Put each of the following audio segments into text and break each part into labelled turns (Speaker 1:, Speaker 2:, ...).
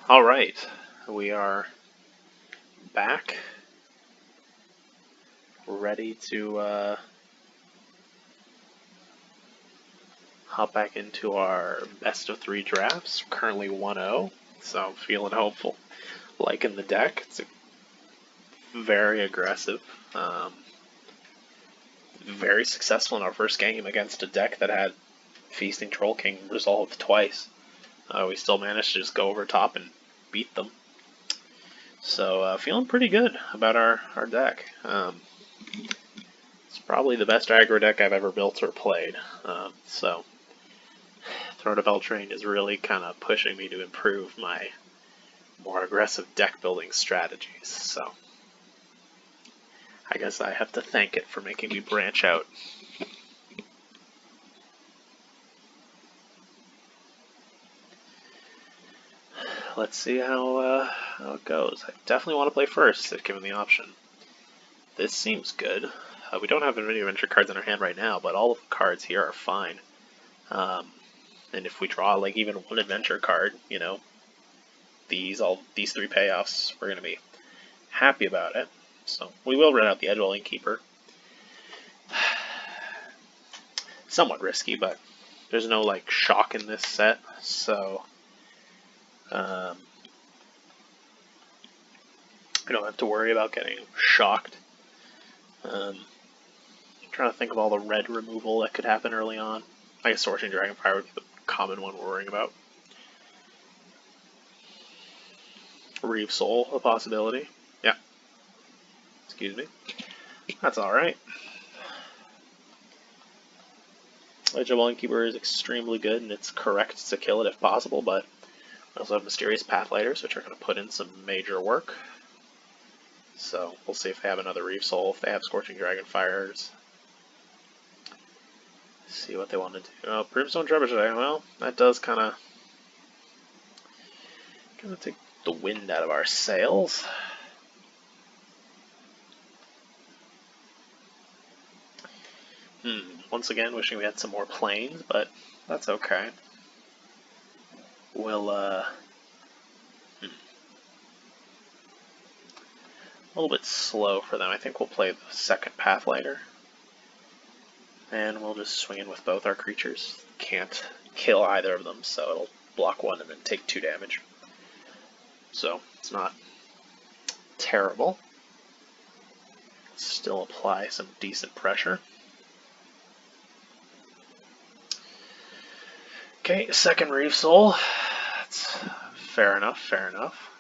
Speaker 1: All right, we are back, ready to hop back into our best of 3 drafts. Currently 1-0, so I'm feeling hopeful. Liking the deck. It's very aggressive. Very successful in our first game against a deck that had Feasting Troll King resolved twice. We still managed to just go over top and beat them. So feeling pretty good about our deck. It's probably the best aggro deck I've ever built or played. So Throne of Eldraine is really kind of pushing me to improve my more aggressive deck building strategies. So I guess I have to thank it for making me branch out. Let's see how it goes. I definitely want to play first if given the option. This seems good. We don't have any adventure cards in our hand right now, but all of the cards here are fine. And if we draw like even one adventure card, you know, these 3 payoffs, we're going to be happy about it. So we will run out the Edgewelling Keeper. Somewhat risky, but there's no like shock in this set, so I don't have to worry about getting shocked. I'm trying to think of all the red removal that could happen early on. I guess Scorching Dragonfire would be the common one we're worrying about. Reeve Soul, a possibility. Yeah. Excuse me. That's alright. Edgewelling Keeper is extremely good, and it's correct to kill it if possible, but we also have Mysterious Pathlighters, which are going to put in some major work. So we'll see if they have another Reeve Soul, if they have Scorching Dragonfires. See what they want to do. Oh, Brimstone Trebuchet. Well, that does kind of take the wind out of our sails. Once again, wishing we had some more planes, but that's okay. We'll, a little bit slow for them. I think we'll play the second Pathlighter. And we'll just swing in with both our creatures. Can't kill either of them, so it'll block one and then take 2 damage. So, it's not terrible. Still apply some decent pressure. Okay, second Reeve Soul. That's fair enough, fair enough.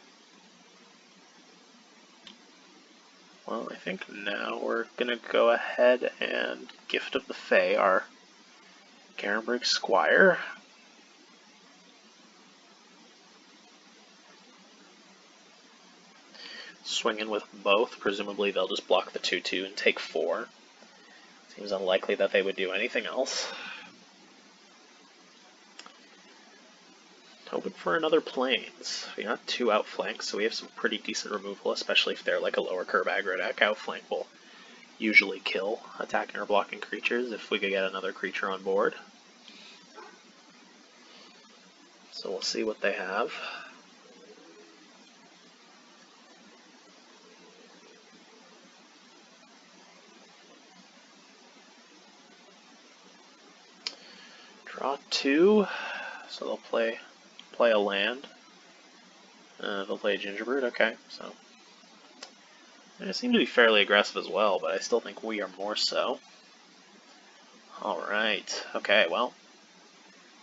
Speaker 1: Well, I think now we're going to go ahead and Gift of the Fae our Garenbrig Squire. Swing in with both. Presumably they'll just block the 2/2 and take 4. Seems unlikely that they would do anything else. Hoping for another Plains. We got 2 outflanks, so we have some pretty decent removal, especially if they're like a lower curve aggro deck. Outflank will usually kill attacking or blocking creatures if we could get another creature on board. So we'll see what they have. Draw 2, so they'll play a land. They'll play a Gingerbread, okay, so. They seem to be fairly aggressive as well, but I still think we are more so. Alright, okay, well,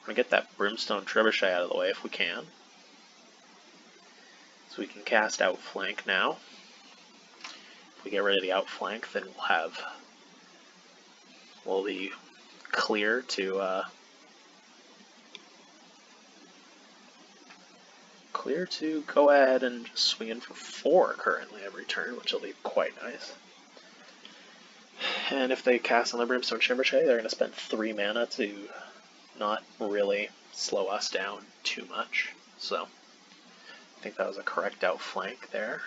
Speaker 1: we're going to get that Brimstone Trebuchet out of the way if we can. So we can cast Outflank now. If we get rid of the Outflank, then we'll be clear to go ahead and just swing in for 4 currently every turn, which will be quite nice. And if they cast on the Brimstone Trebuchet, they're going to spend 3 mana to not really slow us down too much. So I think that was a correct outflank there.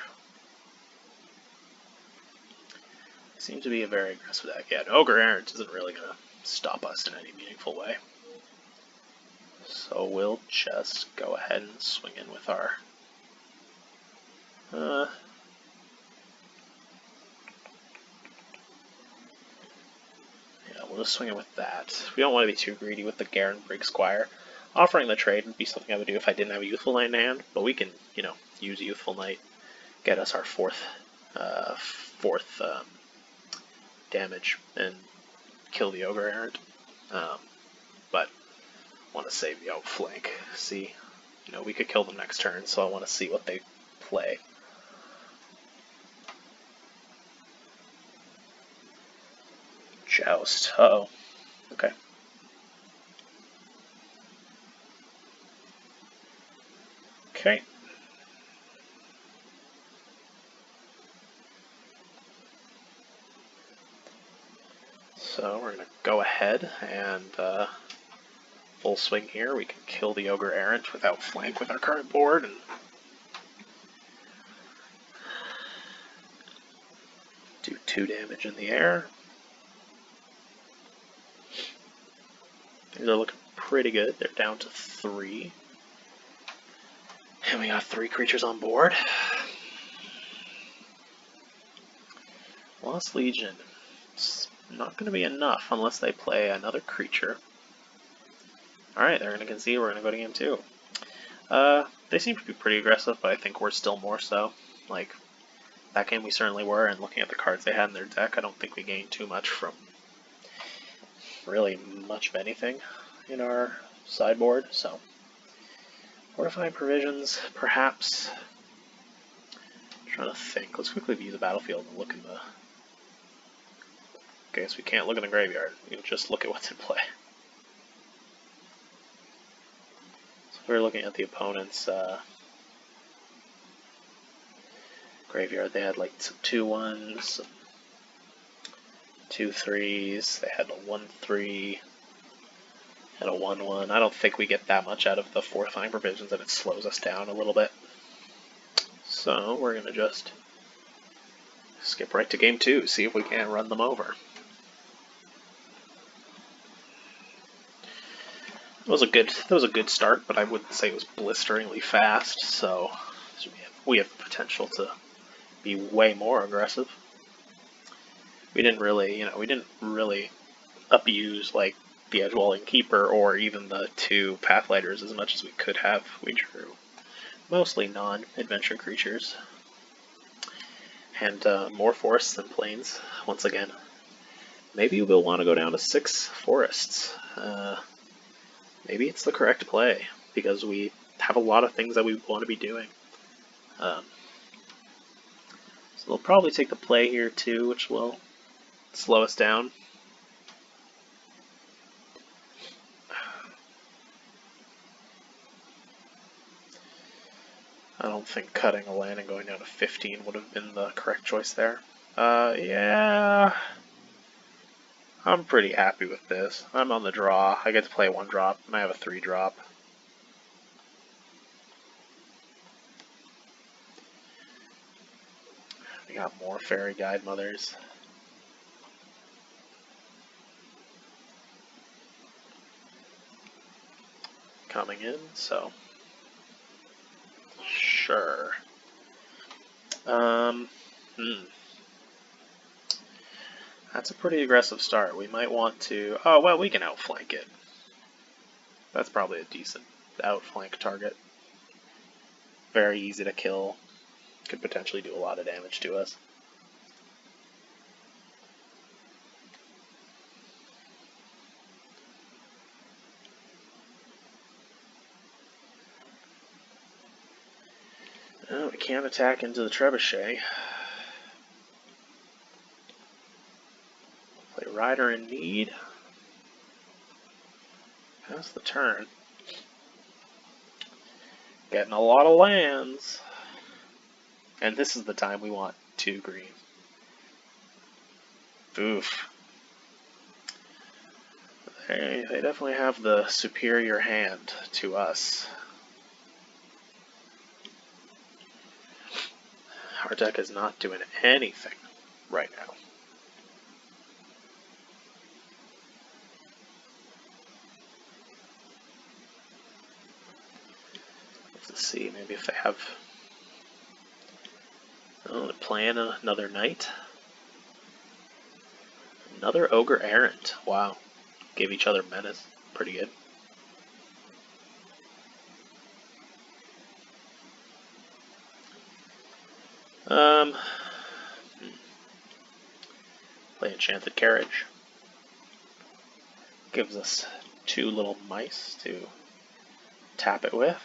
Speaker 1: Seems to be a very aggressive deck. Yeah, Ogre Errant isn't really going to stop us in any meaningful way. So we'll just go ahead and swing in with our Yeah, we'll just swing it with that. We don't want to be too greedy with the Garen Brig Squire. Offering the trade would be something I would do if I didn't have a Youthful Knight in hand, but we can, use a Youthful Knight, get us our fourth damage, and kill the Ogre Errant. But want to save the outflank. See, we could kill them next turn, so I want to see what they play. Joust. Uh-oh. Okay. Okay. So we're going to go ahead and full swing here. We can kill the Ogre Errant with outflank with our current board, and do 2 damage in the air. These are looking pretty good. They're down to 3. And we got 3 creatures on board. Lost Legion. It's not going to be enough unless they play another creature. Alright, they're going to concede. We're going to go to game 2. They seem to be pretty aggressive, but I think we're still more so. Like, that game we certainly were, and looking at the cards they had in their deck, I don't think we gained too much from really much of anything in our sideboard, so Fortifying Provisions, perhaps. I'm trying to think. Let's quickly view the battlefield and look in the... Okay, so we can't look in the graveyard. We can just look at what's in play. So if we're looking at the opponent's graveyard, they had like some 2-1s, some 2-3s, they had a 1-3, and a 1-1. I don't think we get that much out of the Fortifying Provisions, and it slows us down a little bit. So we're going to just skip right to game 2, see if we can't run them over. That was a good start, but I wouldn't say it was blisteringly fast, so we have potential to be way more aggressive. We didn't really abuse like the Edgewalling Keeper or even the 2 Pathlighters as much as we could have. We drew mostly non-adventure creatures. And more forests than plains, once again. Maybe we'll want to go down to 6 forests. Maybe it's the correct play, because we have a lot of things that we want to be doing. So they'll probably take the play here too, which will slow us down. I don't think cutting a land and going down to 15 would have been the correct choice there. Yeah... I'm pretty happy with this. I'm on the draw. I get to play 1 drop, and I have a 3 drop. We got more Fairy Guide Mothers. Coming in, so... Sure. That's a pretty aggressive start. We might want to... Oh, well, we can outflank it. That's probably a decent outflank target. Very easy to kill. Could potentially do a lot of damage to us. Oh, we can't attack into the Trebuchet. Play Rider in Need. Pass the turn. Getting a lot of lands. And this is the time we want 2 green. Oof. They definitely have the superior hand to us. Our deck is not doing anything right now. Let's see, maybe if they have Oh, playing another knight. Another ogre errant. Wow. Gave each other menace. Pretty good. Play enchanted carriage. Gives us 2 little mice to tap it with.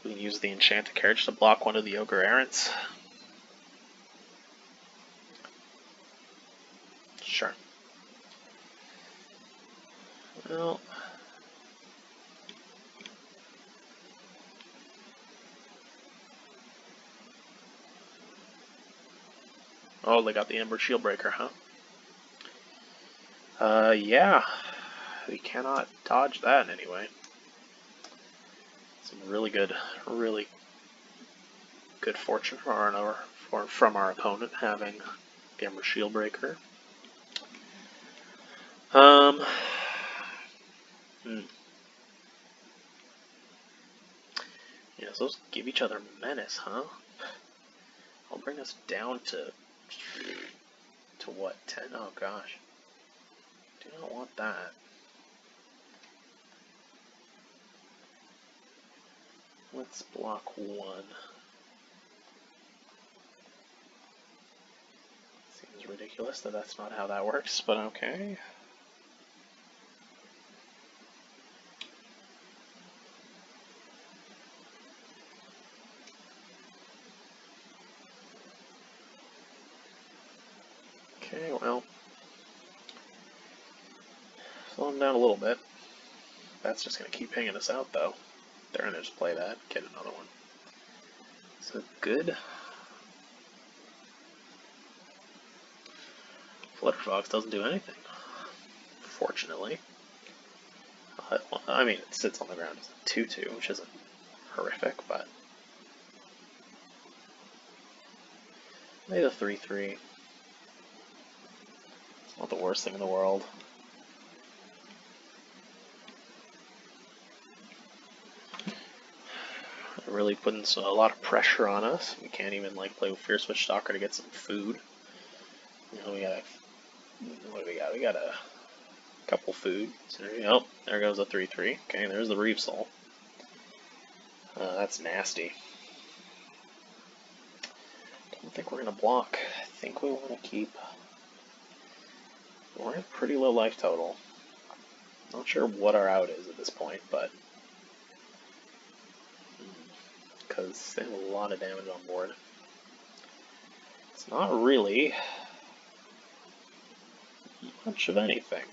Speaker 1: We can use the enchanted carriage to block one of the ogre errants. Sure. Well, oh, they got the Ember Shieldbreaker, huh? Yeah. We cannot dodge that in any way. Some really good fortune from our opponent having the Ember Shieldbreaker. Yeah, so those give each other menace, huh? I'll bring us down to what, 10? Oh gosh. Do not want that. Let's block 1. Seems ridiculous that that's not how that works, but okay. Okay, well, slow him down a little bit. That's just going to keep hanging us out, though. They're going to just play that, get another one. So good. Flutterfox doesn't do anything, fortunately. I mean, it sits on the ground as a 2/2, which isn't horrific, but maybe a 3/3. It's not the worst thing in the world. Really putting a lot of pressure on us. We can't even like play with Fierce Witch Stalker to get some food. You know, what do we got? We got a couple food. So there goes a 3/3. Okay, there's the Reef Soul. That's nasty. Don't think we're gonna block. I think we want to keep. We're at pretty low life total. Not sure what our out is at this point, but because they have a lot of damage on board. It's not really much of anything.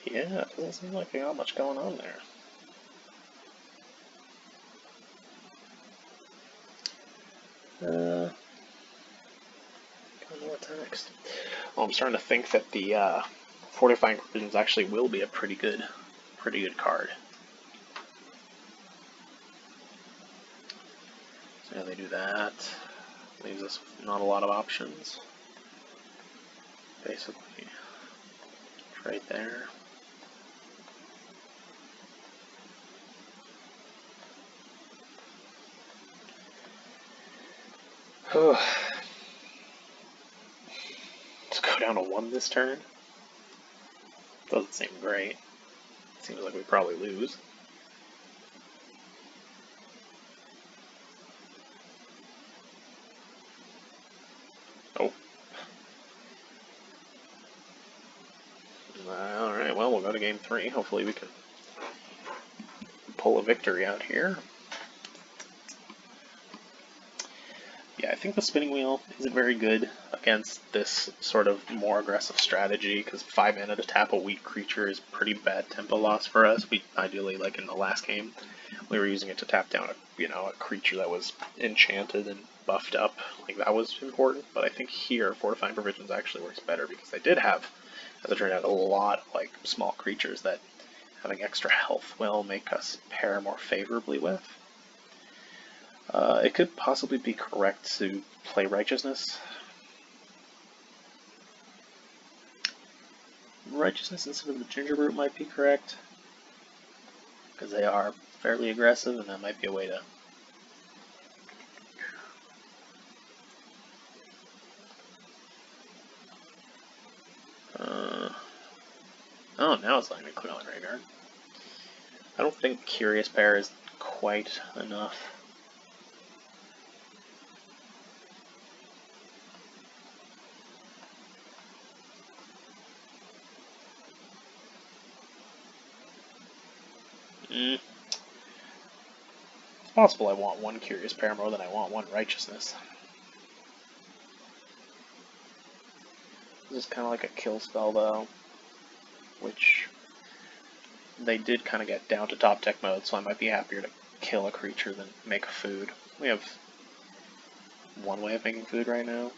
Speaker 1: Yeah, it doesn't seem like they got much going on there. What's next? Well, I'm starting to think that the Fortifying Provisions actually will be a pretty good card. So yeah, they do that. Leaves us with not a lot of options. Basically, right there. Let's go down to 1 this turn. Doesn't seem great. Seems like we probably lose. Oh. Alright, well, we'll go to game 3. Hopefully we can pull a victory out here. Yeah, I think the spinning wheel isn't very good against this sort of more aggressive strategy, because 5 mana to tap a weak creature is pretty bad tempo loss for us. We ideally, like in the last game, we were using it to tap down a creature that was enchanted and buffed up. Like, that was important, but I think here Fortifying Provisions actually works better, because they did have, as it turned out, a lot of like small creatures that having extra health will make us pair more favorably with. It could possibly be correct to play Righteousness. Righteousness instead of the Ginger Brute might be correct, because they are fairly aggressive, and that might be a way to... Oh, now it's letting me clear on Graveyard. I don't think Curious Pair is quite enough. It's possible I want one Curious Pair more than I want one Righteousness. This is kind of like a kill spell, though, which they did kind of get down to top deck mode, so I might be happier to kill a creature than make food. We have one way of making food right now.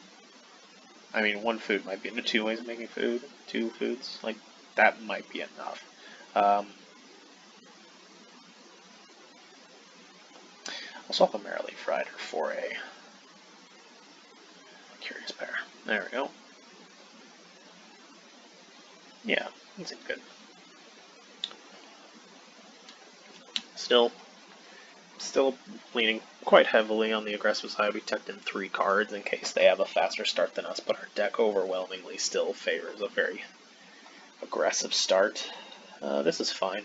Speaker 1: I mean, one food might be into two ways of making food. Two foods, like, that might be enough. I'll swap a Merrily Rider for a Curious Pair. There we go. Yeah, that seems good. Still leaning quite heavily on the aggressive side. We tucked in 3 cards in case they have a faster start than us, but our deck overwhelmingly still favors a very aggressive start. This is fine.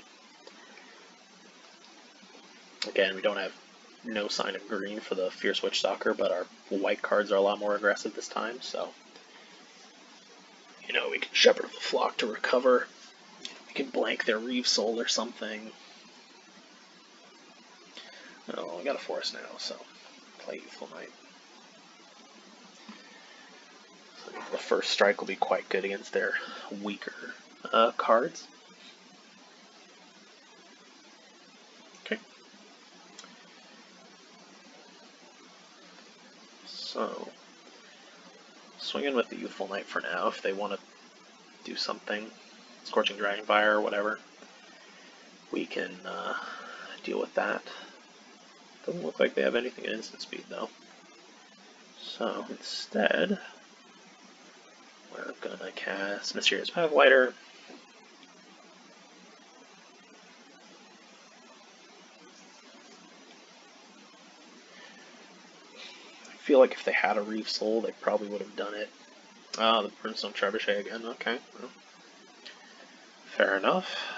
Speaker 1: Again, we don't have no sign of green for the Fierce Witchstalker, but our white cards are a lot more aggressive this time, so you know, we can Shepherd of the Flock to recover. We can blank their Reeve Soul or something. Oh, we got a forest now, so play Youthful Knight. So the first strike will be quite good against their weaker cards. Okay. So, swinging with the Youthful Knight for now if they want to do something. Scorching Dragonfire or whatever. We can deal with that. Doesn't look like they have anything at instant speed, though. So, instead, we're gonna cast Mysterious Pathlighter. I feel like if they had a Reeve Soul, they probably would have done it. Ah, the Brimstone Trebuchet again, okay. Well, fair enough.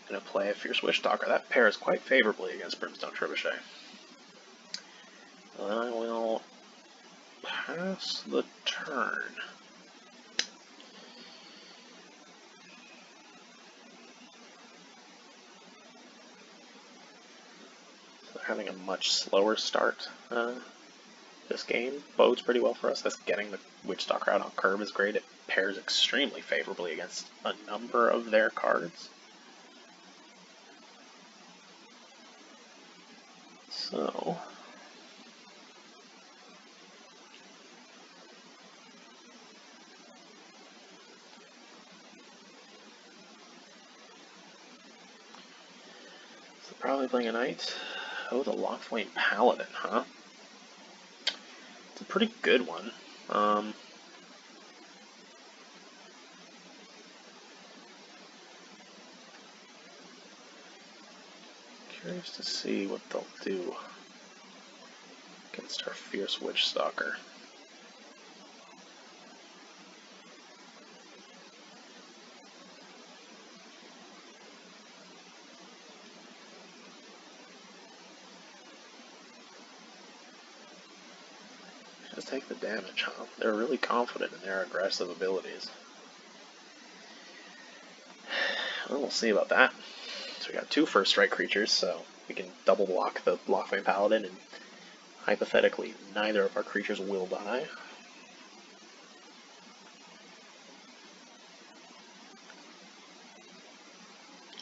Speaker 1: Gonna play a Fierce Witchstalker. That pairs quite favorably against Brimstone Trebuchet. I will pass the turn. So they're having a much slower start this game. Bodes pretty well for us. That's getting the Witchstalker out on curve is great. It pairs extremely favorably against a number of their cards. So probably playing a knight. Oh, the Lockflame Paladin, huh? It's a pretty good one. Curious to see what they'll do against our Fierce Witchstalker. Just take the damage, huh? They're really confident in their aggressive abilities. Well, we'll see about that. So we got 2 first strike creatures, so we can double block the Lockflame Paladin, and hypothetically, neither of our creatures will die.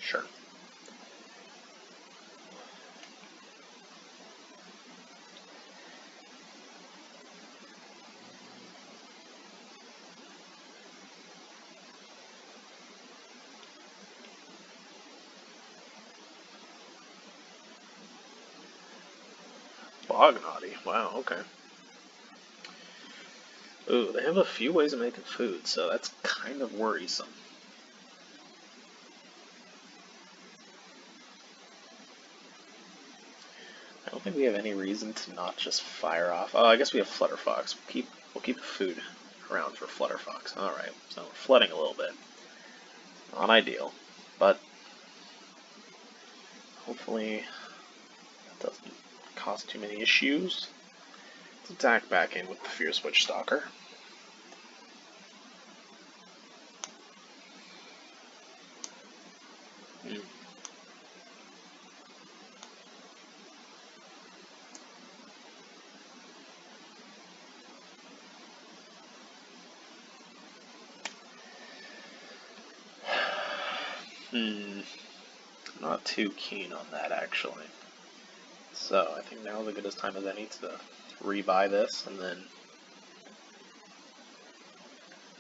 Speaker 1: Sure. Bognaughty, wow, okay. Ooh, they have a few ways of making food, so that's kind of worrisome. I don't think we have any reason to not just fire off. Oh, I guess we have Flutterfox. We'll keep the food around for Flutterfox. Alright, so we're flooding a little bit. Not ideal, but hopefully that doesn't cause too many issues. Let's attack back in with the Fierce Witch Stalker. Not too keen on that, actually. So, I think now is as good a time as any to rebuy this and then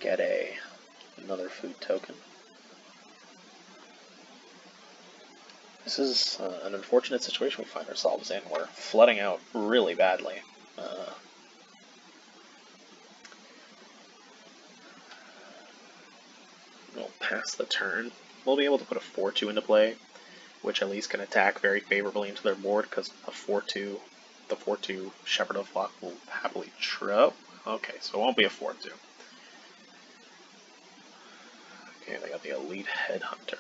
Speaker 1: get another food token. This is an unfortunate situation we find ourselves in. We're flooding out really badly. We'll pass the turn. We'll be able to put a 4-2 into play, which at least can attack very favorably into their board, because the 4-2 Shepherd of Luck will happily trip. Okay, so it won't be a 4-2. Okay, they got the Elite Headhunter.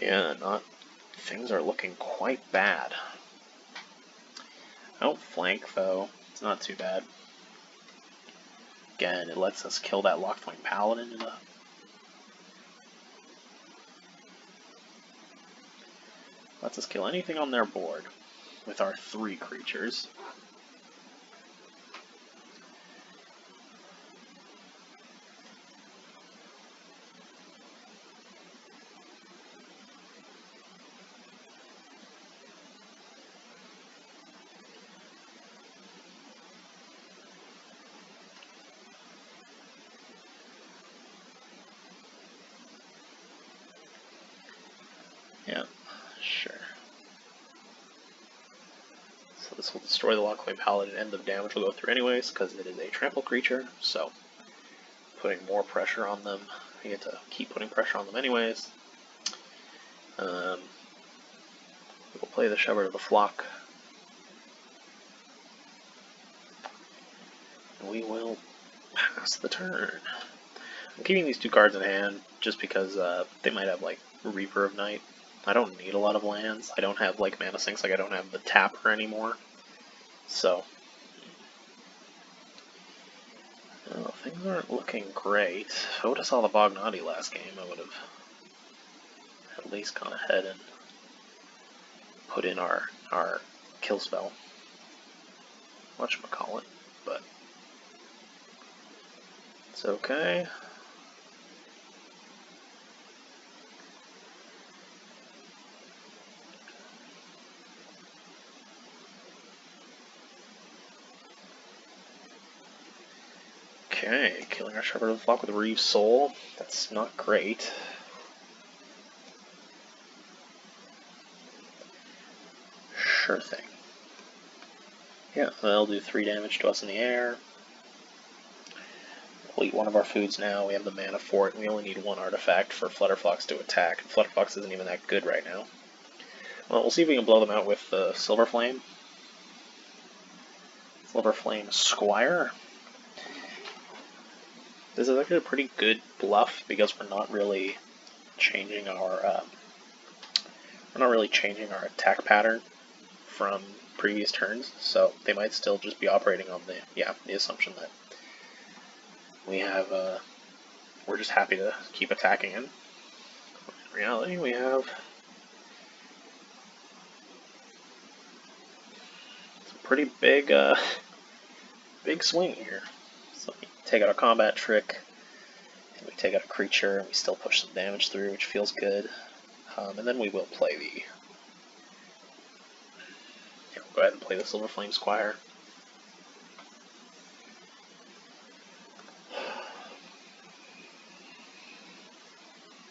Speaker 1: Yeah, things are looking quite bad. I don't flank, though. It's not too bad. Again, it lets us kill that Lockthwing Paladin in a... Lets us kill anything on their board with our 3 creatures. Yeah, sure. So this will destroy the Lockthwing Paladin, and the damage will go through anyways, because it is a trample creature, so putting more pressure on them. We get to keep putting pressure on them anyways. We'll play the Shepherd of the Flock. We will pass the turn. I'm keeping these 2 cards in hand just because they might have like Reaper of Night. I don't need a lot of lands. I don't have like mana sinks, like I don't have the Tapper anymore. So things aren't looking great. If I would have saw the Bognati last game, I would have at least gone ahead and put in our kill spell. Whatchamacallit, but it's okay. Okay, killing our Shepherd of the Flock with Reeve's Soul. That's not great. Sure thing. Yeah, they'll do 3 damage to us in the air. We'll eat one of our foods now. We have the mana for it. We only need 1 artifact for Flutterfox to attack. Flutterfox isn't even that good right now. Well, we'll see if we can blow them out with the Silver Flame. Silver Flame Squire. This is actually a pretty good bluff because we're not really changing our attack pattern from previous turns, so they might still just be operating on the assumption that we have we're just happy to keep attacking in. In reality, we have some pretty big swing here. So we take out a combat trick, and we take out a creature, and we still push some damage through, which feels good. And then we will play we'll go ahead and play the Silver Flame Squire.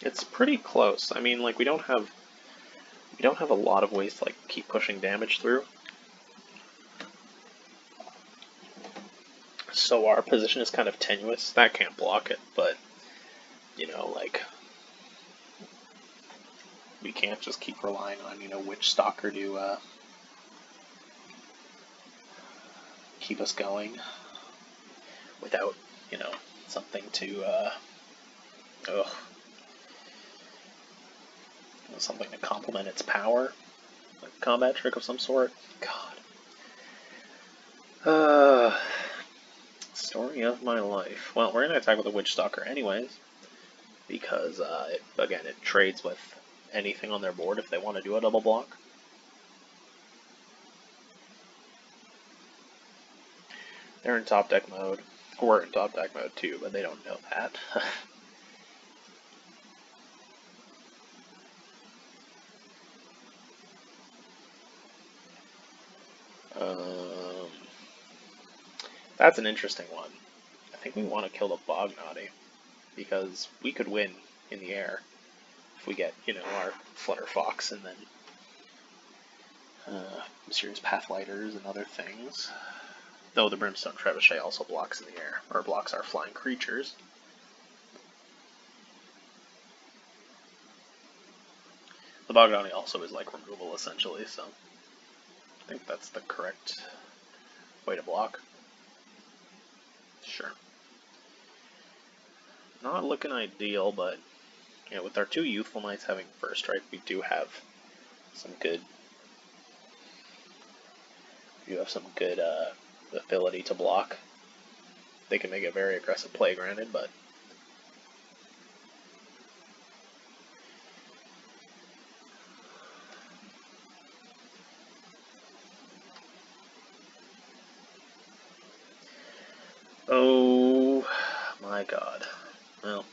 Speaker 1: It's pretty close. I mean, like we don't have a lot of ways to like keep pushing damage through. So our position is kind of tenuous. That can't block it, but, you know, like, we can't just keep relying on, you know, Witch Stalker to keep us going without, you know, something to, something to complement its power, like a combat trick of some sort. God. Story of my life. Well, we're gonna attack with a Witch Stalker anyways, because again, it trades with anything on their board if they want to do a double block. They're in top deck mode. We're in top deck mode too, but they don't know that. That's an interesting one. I think we want to kill the Bognaughty, because we could win in the air if we get, you know, our Flutter Fox and then Mysterious Pathlighters and other things. Though the Brimstone Trebuchet also blocks in the air, or blocks our flying creatures. The Bognaughty also is like removal essentially, so I think that's the correct way to block. Sure. Not looking ideal, but you know, with our two Youthful Knights having first strike, we do have some good. Ability to block. They can make a very aggressive play, granted, but oh my god. Well,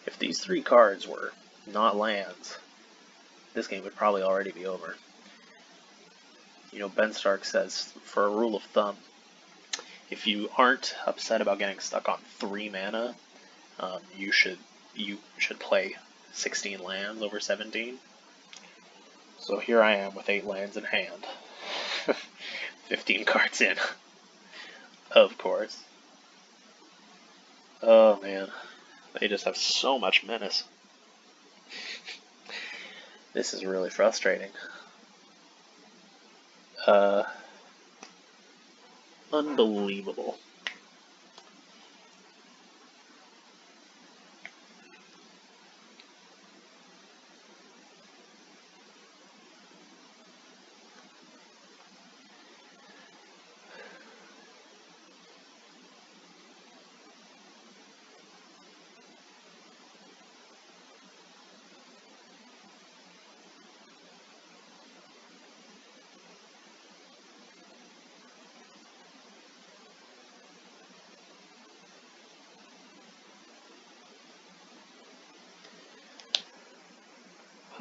Speaker 1: if these three cards were not lands, this game would probably already be over. You know, Ben Stark says, for a rule of thumb, if you aren't upset about getting stuck on 3 mana, you should play 16 lands over 17. So here I am with 8 lands in hand. 15 cards in. Of course. Oh man. They just have so much menace. This is really frustrating. Unbelievable.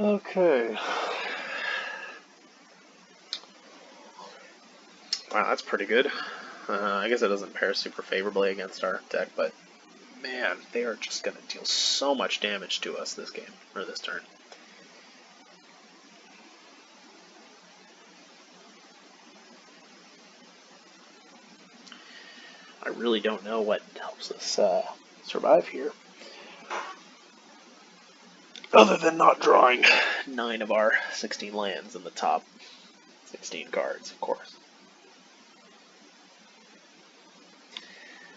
Speaker 1: Okay. Wow, that's pretty good. I guess it doesn't pair super favorably against our deck, but man, they are just going to deal so much damage to us this game, or this turn. I really don't know what helps us survive here. Other than not drawing 9 of our 16 lands in the top 16 cards, of course.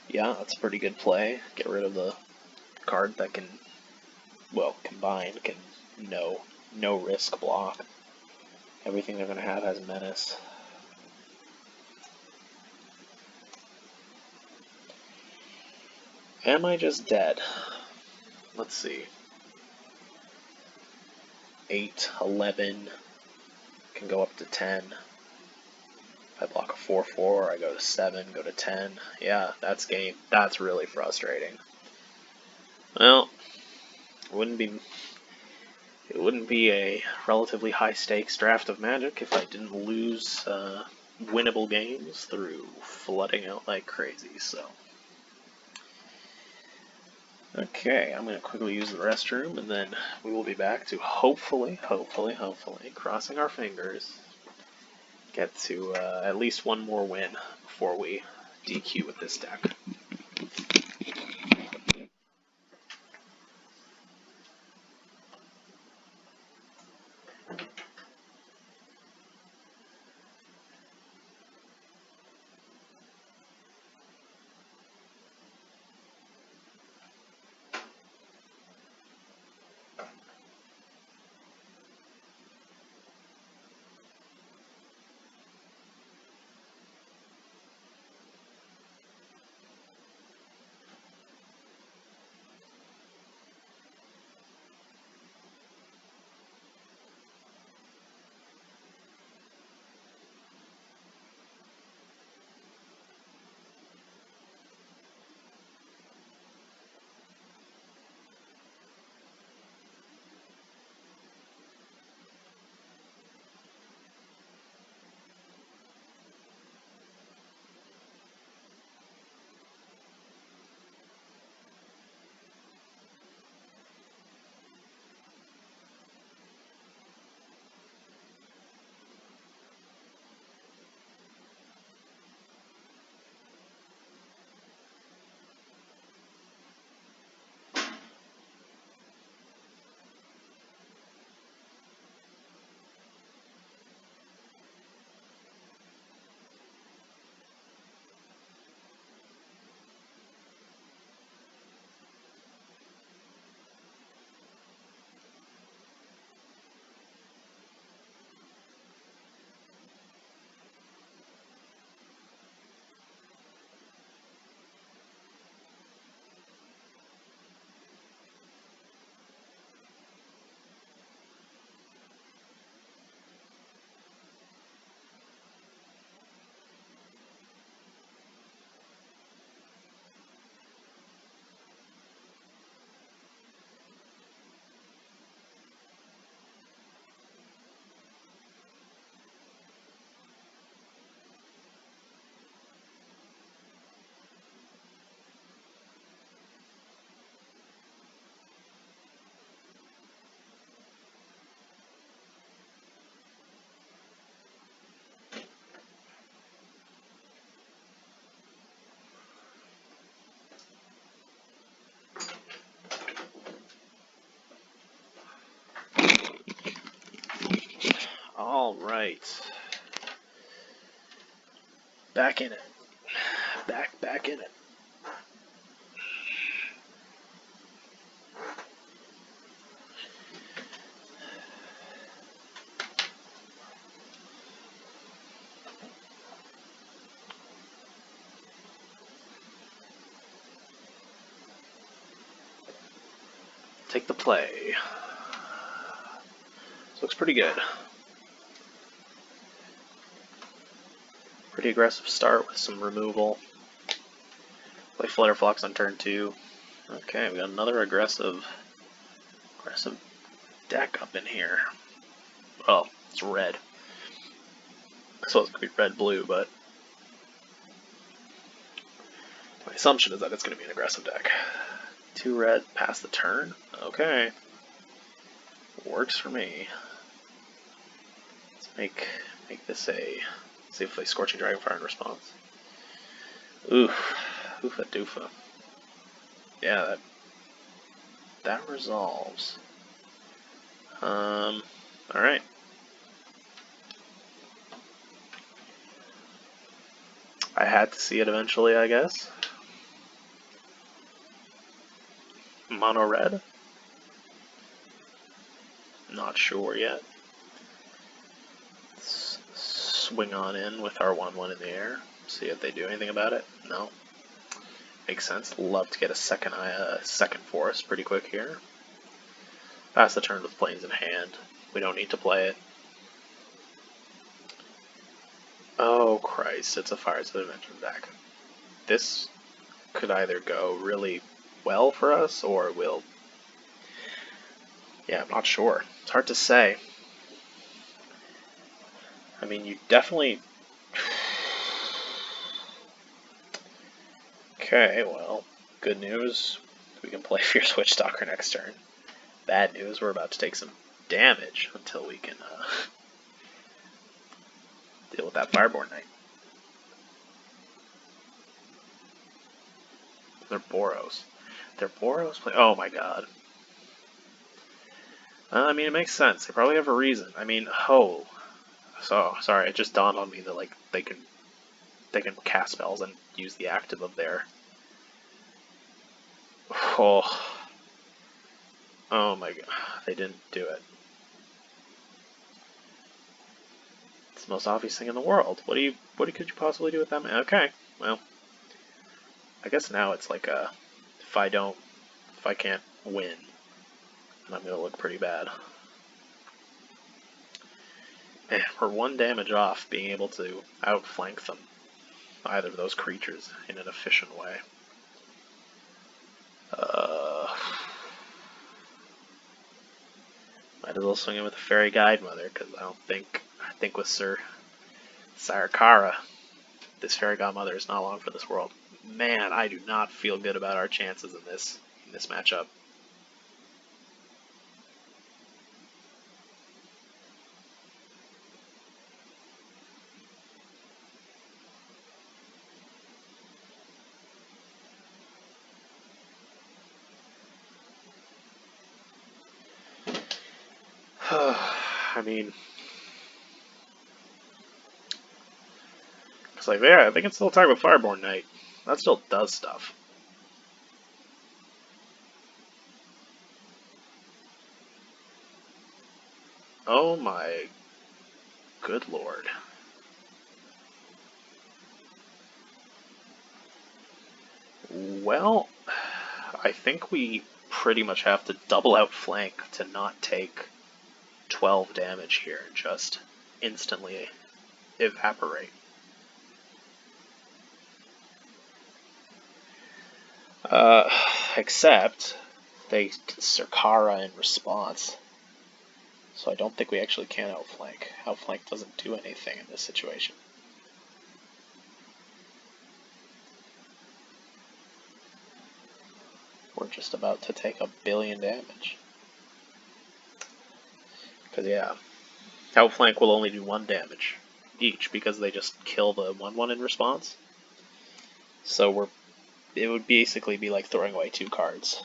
Speaker 1: Yeah, that's a pretty good play. Get rid of the card that can, well, combined can no risk block. Everything they're going to have has menace. Am I just dead? Let's see. 8, 11, can go up to 10. If I block a 4/4, I go to 7, go to 10. Yeah, that's game. That's really frustrating. Well, it wouldn't be a relatively high stakes draft of Magic if I didn't lose winnable games through flooding out like crazy. So, okay, I'm going to quickly use the restroom, and then we will be back to hopefully, crossing our fingers, get to at least one more win before we DQ with this deck. All right. Back in it. Back in it. Take the play. This looks pretty good. Pretty aggressive start with some removal. Play Flutterflux on turn 2. Okay, we got another aggressive deck up in here. Well, it's red. So it's going to be red-blue, but my assumption is that it's going to be an aggressive deck. 2 red, pass the turn. Okay. Works for me. Let's make this a... See if they Scorching Dragonfire in response. Oof. Oofa doofa. Yeah, that resolves. Alright. I had to see it eventually, I guess. Mono red? Not sure yet. Let's swing on in with our 1/1 in the air. See if they do anything about it. No. Makes sense. Love to get a second forest pretty quick here. Pass the turn with planes in hand. We don't need to play it. Oh Christ, it's a Fires of Dimension deck. This could either go really well for us or it will... Yeah, I'm not sure. It's hard to say. I mean, you definitely... Okay, well, good news. We can play Fierce Witchstalker next turn. Bad news, we're about to take some damage until we can deal with that Fireborn Knight. They're Boros. They're Boros play. Oh my god. I mean, it makes sense. They probably have a reason. I mean, oh. So, sorry, it just dawned on me that, like, they can cast spells and use the active of their... Oh. Oh my god. They didn't do it. It's the most obvious thing in the world. What could you possibly do with them? Okay, well. I guess now it's like a... If I can't win, then I'm gonna look pretty bad. Man, we're 1 damage off being able to outflank them. Either of those creatures in an efficient way. Might as well swing in with a Fairy Guide Mother, because I think with Sir Sarakara, this Fairy Godmother is not long for this world. Man, I do not feel good about our chances in this matchup. I mean, it's like, yeah, they can still attack with Fireborn Knight. That still does stuff. Oh my good lord. Well, I think we pretty much have to double outflank to not take 12 damage here and just instantly evaporate. Except they Sarkara in response. So I don't think we actually can outflank. Outflank doesn't do anything in this situation. We're just about to take 1 billion damage. Because, yeah, outflank will only do 1 damage each because they just kill the 1/1 in response. So it would basically be like throwing away 2 cards.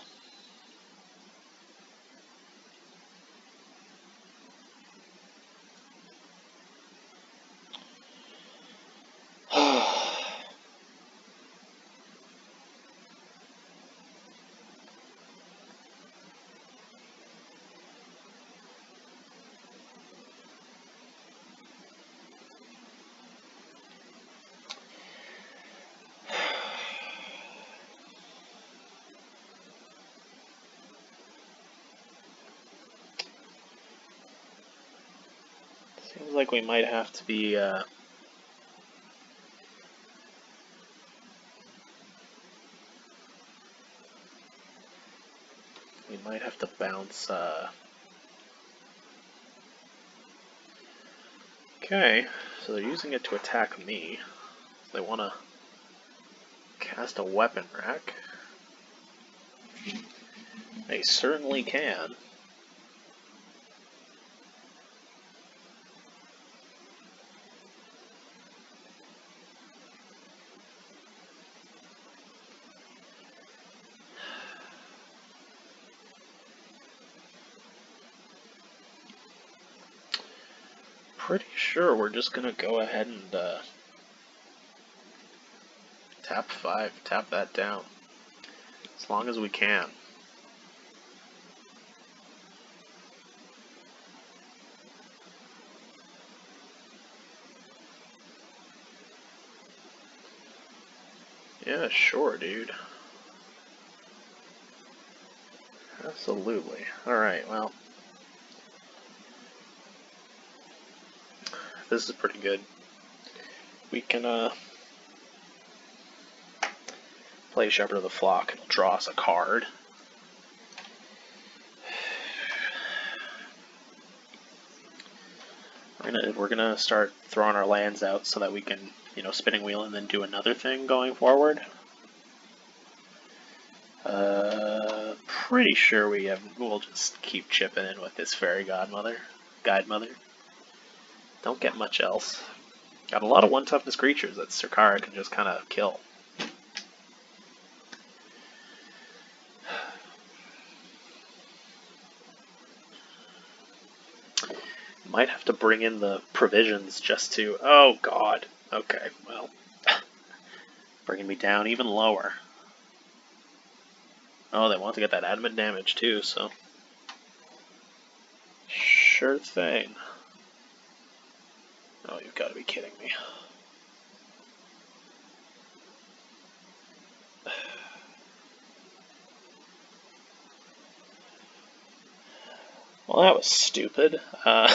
Speaker 1: Seems like we might have to be, we might have to bounce, Okay, so they're using it to attack me. So they want to cast a weapon rack. They certainly can. Pretty sure we're just gonna go ahead and tap 5, tap that down, as long as we can. Yeah, sure, dude. Absolutely. Alright, well. This is pretty good. We can, play Shepherd of the Flock. It'll draw us a card. We're gonna start throwing our lands out so that we can, spinning wheel and then do another thing going forward. Pretty sure we'll just keep chipping in with this Fairy Guide Mother. Don't get much else. Got a lot of 1 toughness creatures that Sarkara can just kind of kill. Might have to bring in the provisions just to... Oh, God. Okay, well. Bringing me down even lower. Oh, they want to get that admin damage, too, so... Sure thing. Oh, you've got to be kidding me. Well, that was stupid. I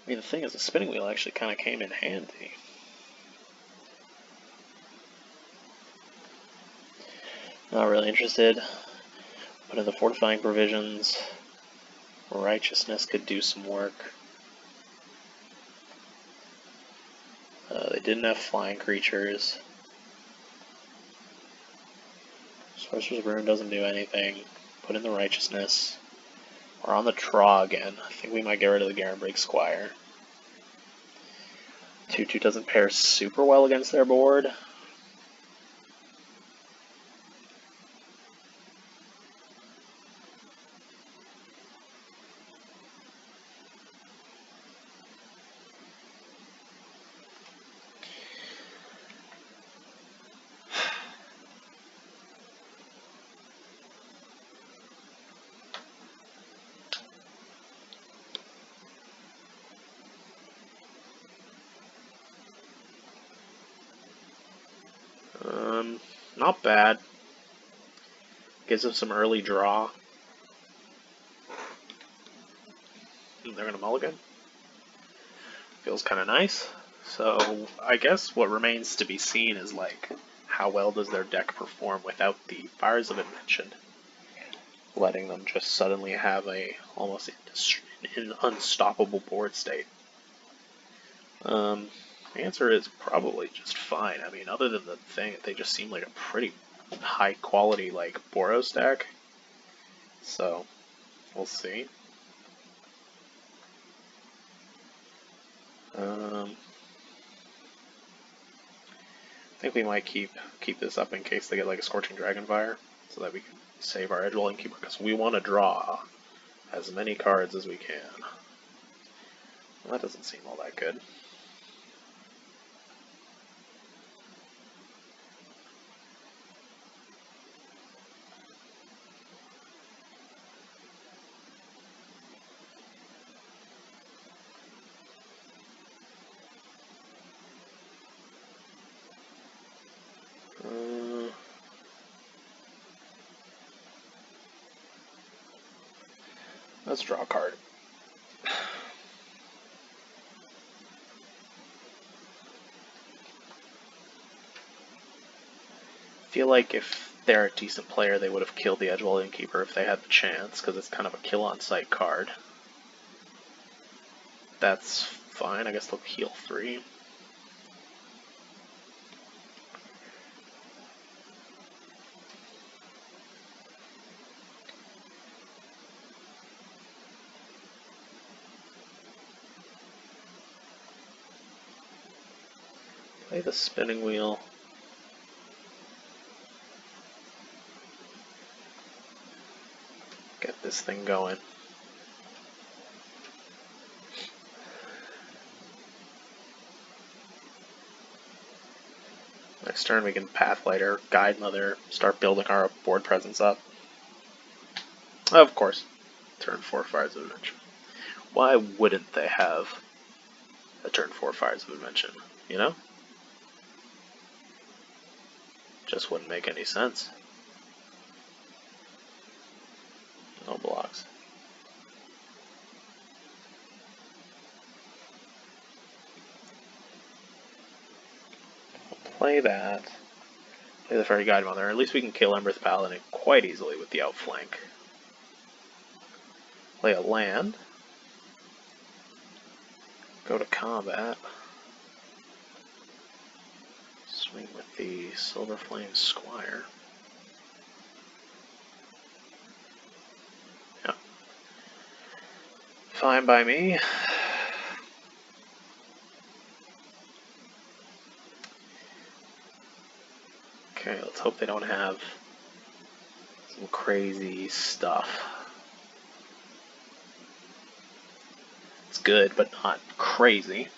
Speaker 1: mean, the thing is, the spinning wheel actually kind of came in handy. Not really interested. Put in the fortifying provisions. Righteousness could do some work. They didn't have flying creatures. Sorcerer's Rune doesn't do anything. Put in the Righteousness. We're on the draw again. I think we might get rid of the Garenbrig Squire. 2/2 doesn't pair super well against their board. Not bad. Gives them some early draw. They're gonna mulligan. Feels kind of nice. So I guess what remains to be seen is like how well does their deck perform without the Fires of Invention, letting them just suddenly have a almost an unstoppable board state. The answer is probably just fine. I mean, other than the thing, they just seem like a pretty high quality like Boros deck. So we'll see. I think we might keep this up in case they get like a Scorching Dragonfire, so that we can save our Edgewalling Keeper, because we want to draw as many cards as we can. Well, that doesn't seem all that good. Let's draw a card. I feel like if they're a decent player, they would have killed the Edgewalling Keeper if they had the chance, because it's kind of a kill-on-sight card. That's fine. I guess they'll heal 3. Play the spinning wheel. Get this thing going. Next turn we can Pathlighter, Guide Mother, start building our board presence up. Of course. Turn 4 Fires of Invention. Why wouldn't they have a turn 4 Fires of Invention? You know? Just wouldn't make any sense. No blocks. Play that. Play the Fairy Guide Mother. At least we can kill Embereth Paladin quite easily with the outflank. Play a land. Go to combat. Swing with the Silver Flame Squire. Yeah. Fine by me. Okay, let's hope they don't have some crazy stuff. It's good, but not crazy.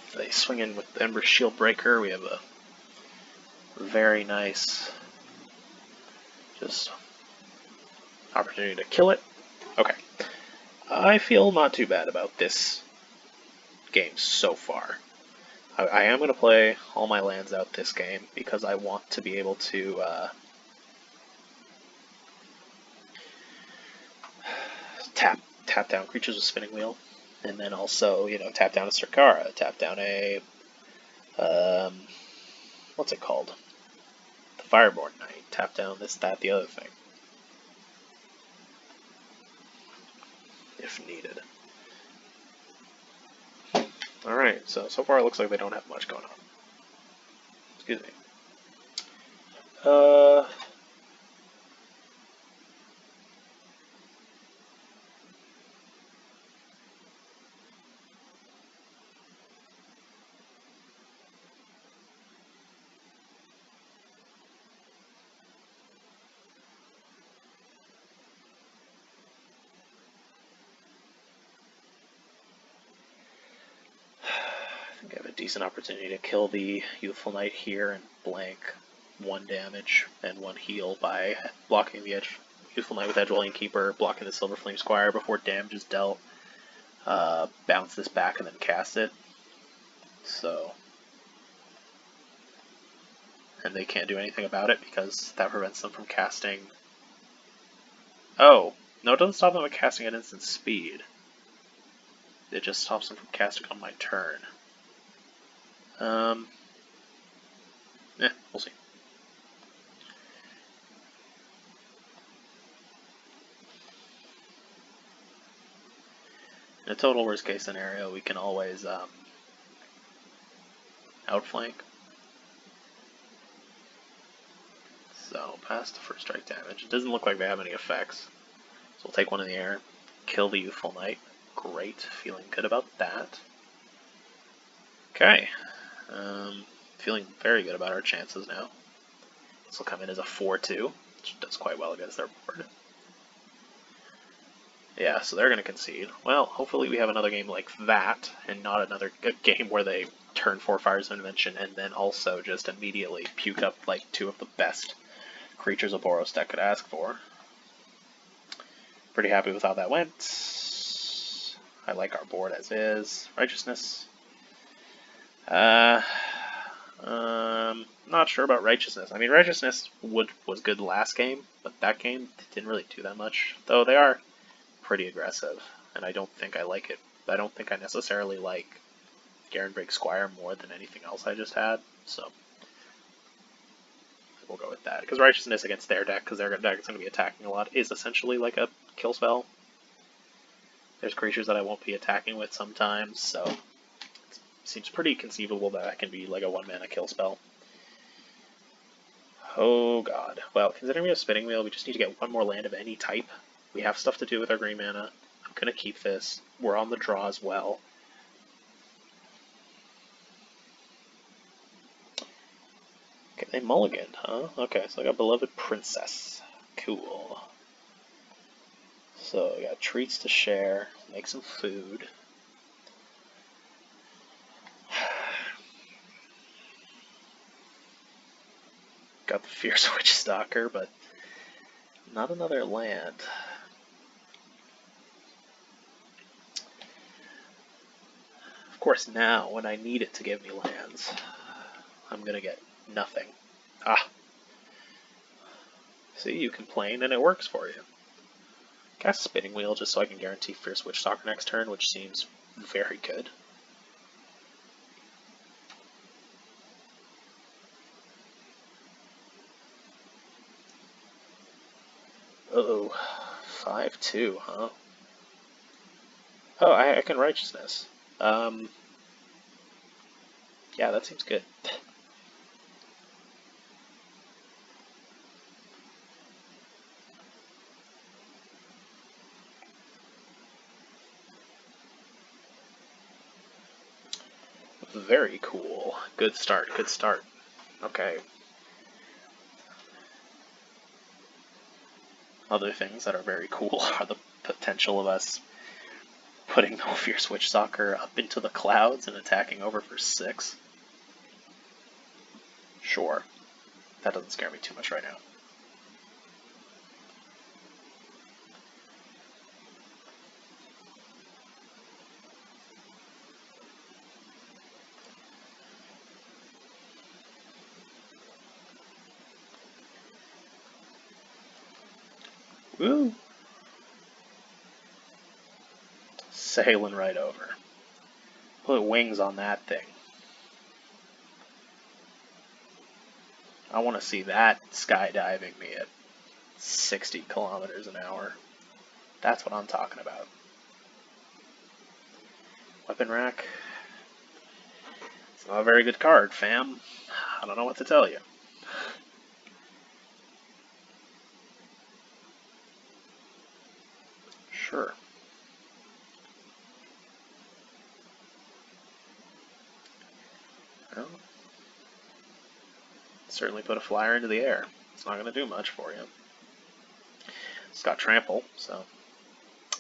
Speaker 1: If they swing in with the Ember Shield Breaker, we have a very nice just opportunity to kill it. Okay. I feel not too bad about this game so far. I am going to play all my lands out this game because I want to be able to tap down creatures with Spinning Wheel, and then also, you know, tap down a Sarkara, tap down a what's it called? The Fireborn Knight, tap down this, that, the other thing. If needed. Alright, so far it looks like they don't have much going on. Excuse me. I think I have a decent opportunity to kill the Youthful Knight here and blank 1 damage and 1 heal by blocking the Youthful Knight with Edgewelling Keeper, blocking the Silver Flame Squire before damage is dealt, bounce this back and then cast it. So, and they can't do anything about it because that prevents them from casting. Oh, no, it doesn't stop them from casting at instant speed. It just stops them from casting on my turn. We'll see. In a total worst case scenario, we can always outflank. So, past the first strike damage. It doesn't look like they have any effects. So we'll take 1 in the air, kill the Youthful Knight. Great, feeling good about that. Okay, feeling very good about our chances now. This will come in as a 4-2, which does quite well against their board. Yeah, so they're going to concede. Well, hopefully we have another game like that, and not another game where they turn 4 Fires of Invention and then also just immediately puke up like 2 of the best creatures a Boros deck could ask for. Pretty happy with how that went. I like our board as is. Righteousness. Not sure about Righteousness. I mean, Righteousness was good last game, but that game didn't really do that much. Though they are pretty aggressive, and I don't think I like it. I don't think I necessarily like Garenbrig Squire more than anything else I just had, so we'll go with that. Because Righteousness against their deck, because their deck is going to be attacking a lot, is essentially like a kill spell. There's creatures that I won't be attacking with sometimes, so it seems pretty conceivable that that can be like a 1-mana kill spell. Oh god. Well, considering we have Spinning Wheel, we just need to get 1 more land of any type. We have stuff to do with our green mana. I'm going to keep this. We're on the draw as well. Okay, they mulliganed, huh? Okay, so I got Beloved Princess. Cool. So, we got treats to share, make some food. Got the Fierce Witch Stalker, but not another land. Of course, now, when I need it to give me lands, I'm gonna get nothing. Ah. See, you complain and it works for you. Cast Spinning Wheel just so I can guarantee Fierce Witch Stalker next turn, which seems very good. Uh-oh. 5-2, huh? Oh, I can Righteousness. Yeah, that seems good. Very cool. Good start, good start. Okay. Other things that are very cool are the potential of us putting the Fierce Witch Stalker up into the clouds and attacking over for 6. Sure. That doesn't scare me too much right now. Woo! Sailing right over. Put wings on that thing. I want to see that skydiving me at 60 kilometers an hour. That's what I'm talking about. Weapon rack. It's not a very good card, fam. I don't know what to tell you. Sure. Well, certainly put a flyer into the air. It's not going to do much for you. It's got trample, so...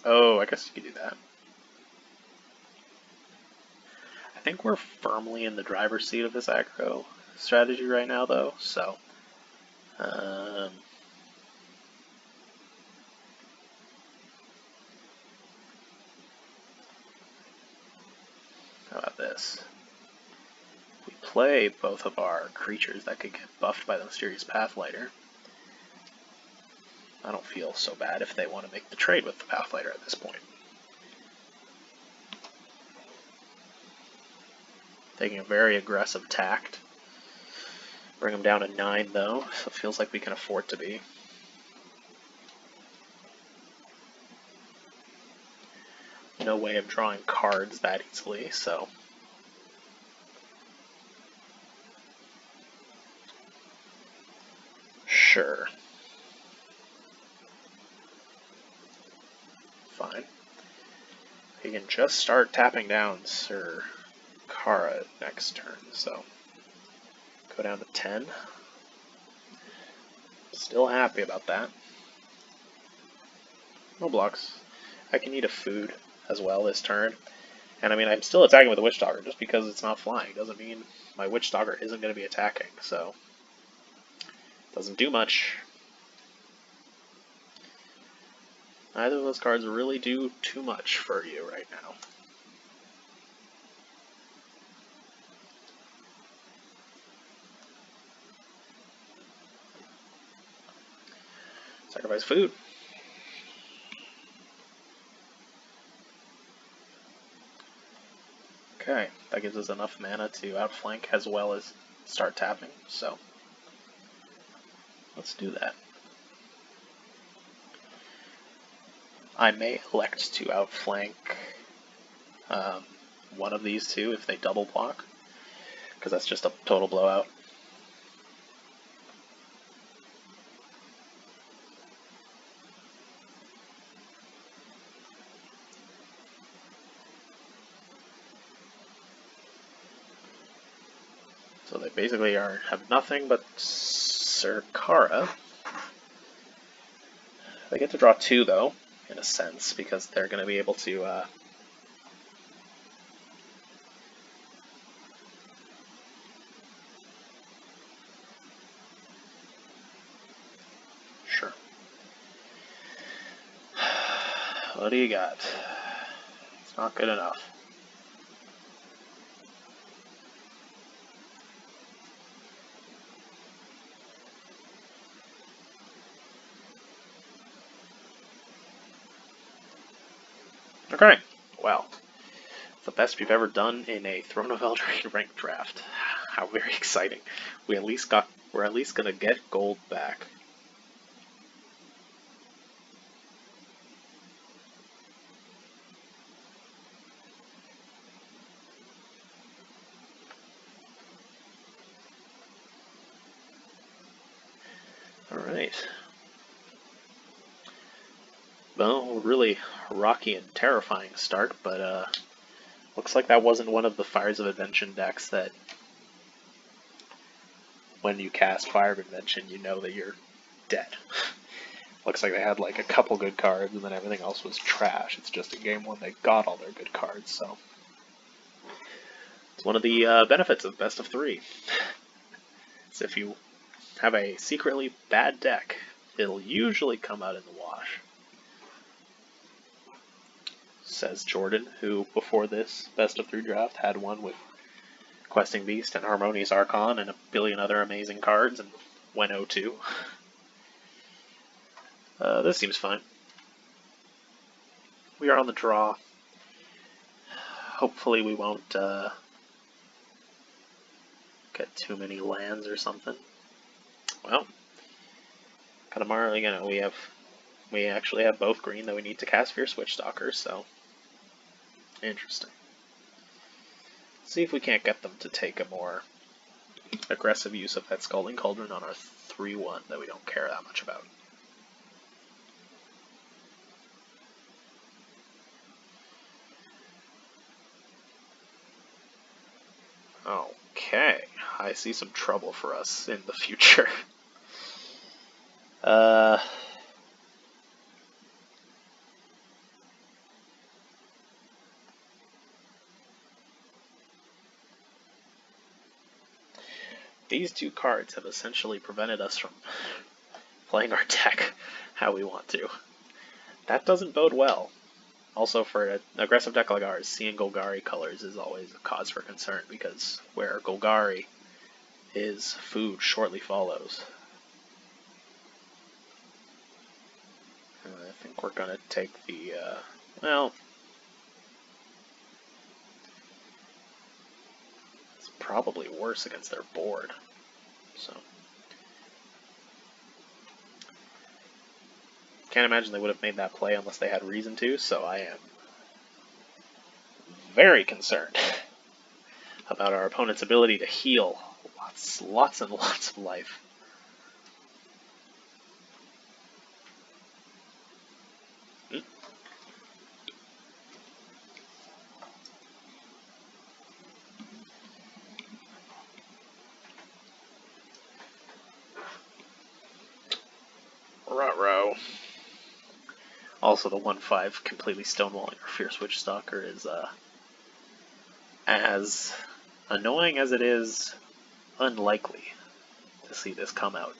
Speaker 1: Oh, I guess you could do that. I think we're firmly in the driver's seat of this aggro strategy right now, though, so... How about this? We play both of our creatures that could get buffed by the Mysterious Pathlighter. I don't feel so bad if they want to make the trade with the Pathlighter at this point. Taking a very aggressive tact. Bring them down to 9 though, so it feels like we can afford to be. No way of drawing cards that easily, so... Sure. Fine. He can just start tapping down Sir Kara next turn, so... Go down to 10. Still happy about that. No blocks. I can eat a food as well this turn. And I mean, I'm still attacking with the Witch Stalker. Just because it's not flying doesn't mean my Witch Stalker isn't going to be attacking, so... Doesn't do much. Neither of those cards really do too much for you right now. Sacrifice food. Okay, that gives us enough mana to outflank as well as start tapping, so let's do that. I may elect to outflank one of these two if they double block, because that's just a total blowout. So they basically have nothing but Sir Kara. They get to draw 2 though, in a sense, because they're going to be able to sure. What do you got? It's not good enough. Okay, well, the best we've ever done in a Throne of Eldraine ranked draft. How very exciting! We're at least gonna get gold back. All right. Well, really rocky and terrifying start, but looks like that wasn't one of the Fires of Invention decks that when you cast Fire Invention, you know that you're dead. Looks like they had like a couple good cards, and then everything else was trash. It's just in game 1 they got all their good cards, so it's one of the benefits of best of 3. It's if you have a secretly bad deck, it'll usually come out in the wash. Says Jordan, who before this best of 3 draft had one with Questing Beast and Harmonious Archon and a billion other amazing cards and went 0-2. This seems fine. We are on the draw. Hopefully we won't get too many lands or something. Well, Katamari, you know, we actually have both green that we need to cast Fierce Witchstalkers, so interesting. See if we can't get them to take a more aggressive use of that Scalding Cauldron on our 3-1 that we don't care that much about. Okay, I see some trouble for us in the future. These 2 cards have essentially prevented us from playing our deck how we want to. That doesn't bode well. Also, for an aggressive deck like ours, seeing Golgari colors is always a cause for concern, because where Golgari is, food shortly follows. I think we're going to take the, well, it's probably worse against their board, so. Can't imagine they would have made that play unless they had reason to, so I am very concerned about our opponent's ability to heal lots and lots of life. Ruh-roh. Also, the 1/5 completely stonewalling our Fierce Witchstalker is as annoying as it is unlikely to see this come out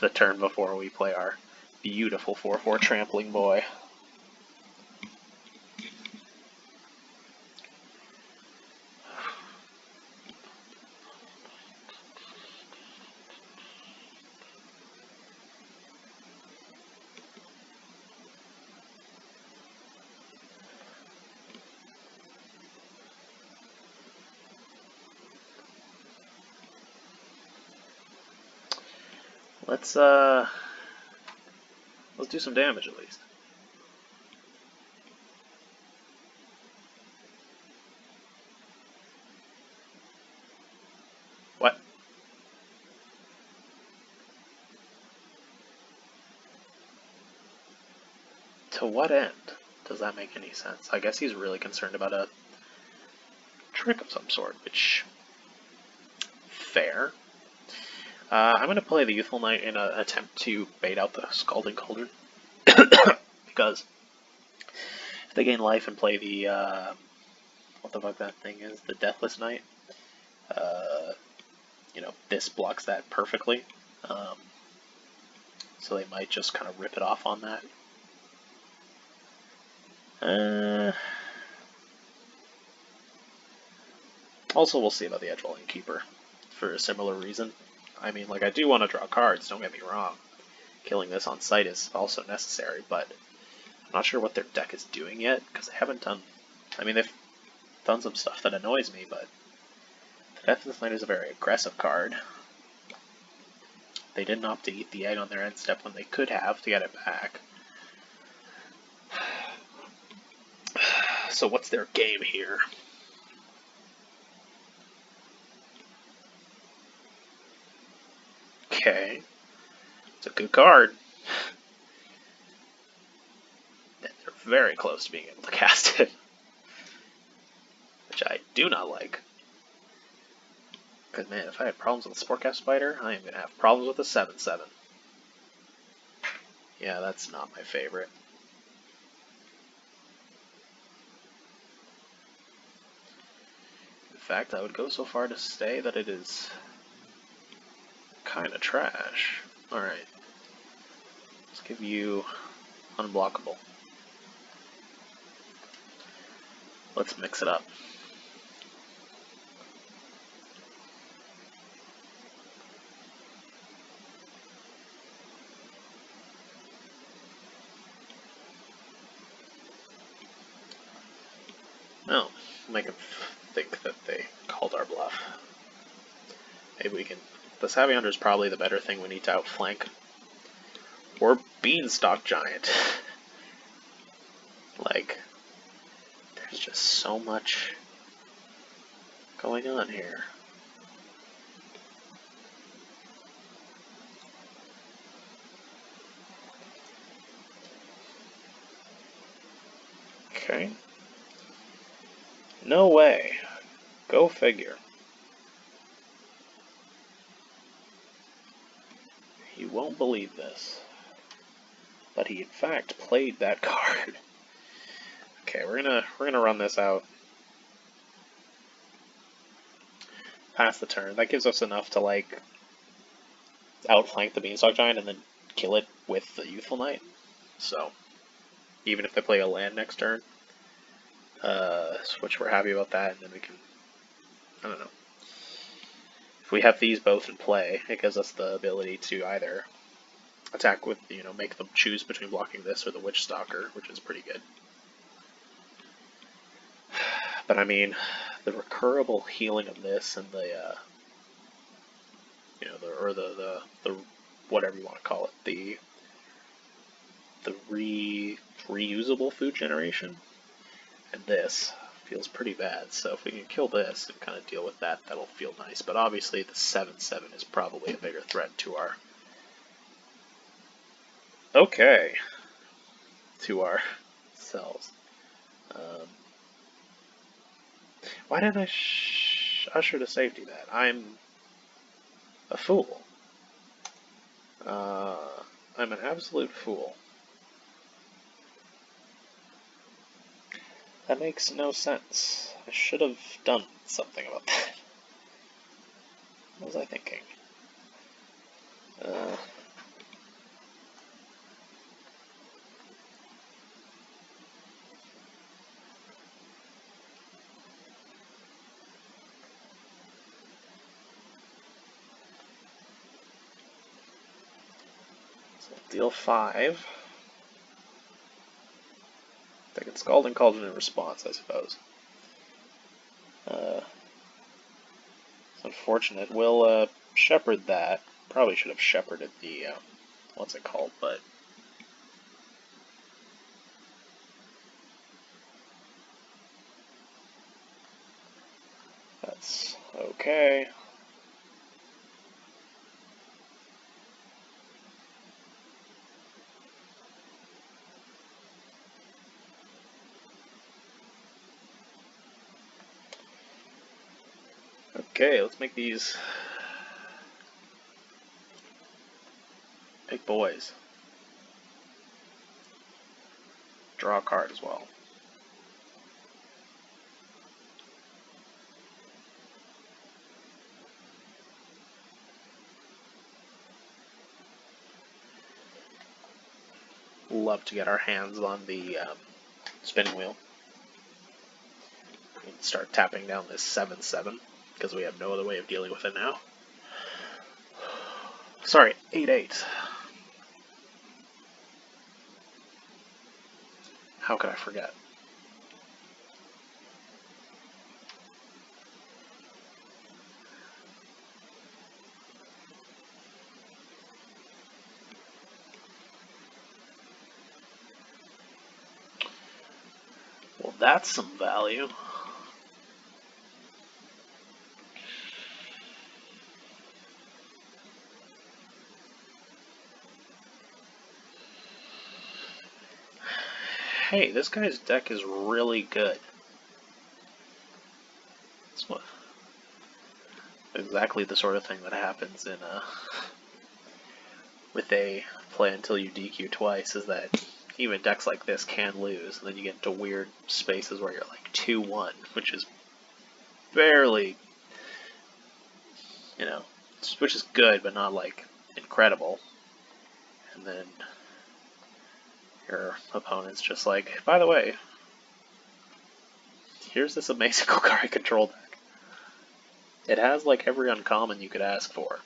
Speaker 1: the turn before we play our beautiful 4/4 trampling boy. Let's do some damage at least. What? To what end? Does that make any sense? I guess he's really concerned about a trick of some sort, which... fair. I'm going to play the Youthful Knight in an attempt to bait out the Scalding Cauldron. Because if they gain life and play the, what the fuck that thing is, the Deathless Knight, you know, this blocks that perfectly. So they might just kind of rip it off on that. Also, we'll see about the Edgewalling Keeper for a similar reason. I mean, like, I do want to draw cards, don't get me wrong. Killing this on sight is also necessary, but I'm not sure what their deck is doing yet, because they haven't done... I mean, they've done some stuff that annoys me, but the Deathless Knight is a very aggressive card. They didn't opt to eat the egg on their end step when they could have to get it back. So what's their game here? Okay. It's a good card. They're very close to being able to cast it. Which I do not like. Good man, if I had problems with the Sportcast Spider, I am going to have problems with the 7-7. Yeah, that's not my favorite. In fact, I would go so far to say that it is kind of trash. Alright. Let's give you unblockable. Let's mix it up. No, make them think that they called our bluff. Maybe we can... The Savvy Hunter is probably the better thing we need to outflank. Or Beanstalk Giant. Like, there's just so much going on here. Okay. No way. Go figure. You won't believe this, but he in fact played that card. Okay, we're gonna run this out. Pass the turn. That gives us enough to like outflank the Beanstalk Giant and then kill it with the Youthful Knight. So even if they play a land next turn, which we're happy about that, and then we can, I don't know. If we have these both in play, it gives us the ability to either attack with, make them choose between blocking this or the Witch Stalker, which is pretty good. But I mean, the recurable healing of this and the, the whatever you want to call it, the reusable food generation, and this feels pretty bad. So if we can kill this and kind of deal with that, that'll feel nice. But obviously the 7-7 is probably a bigger threat to our selves. Why didn't I usher to safety that? I'm a fool. I'm an absolute fool. That makes no sense. I should have done something about that. What was I thinking? So deal 5. They can Scalding Cauldron in response, I suppose. It's unfortunate. We'll shepherd that. Probably should have shepherded the, what's it called, but... That's okay. Okay, let's make these big boys. Draw a card as well. Love to get our hands on the spinning wheel. We can start tapping down this 7-7 because we have no other way of dealing with it now. Sorry, 8-8. How could I forget? Well, that's some value. Hey, this guy's deck is really good. exactly the sort of thing that happens in with a play until you DQ twice, is that even decks like this can lose, and then you get into weird spaces where you're like 2-1, which is barely, you know, which is good, but not like incredible. And then your opponent's just like, by the way, here's this amazing Luckee control deck. It has like every uncommon you could ask for.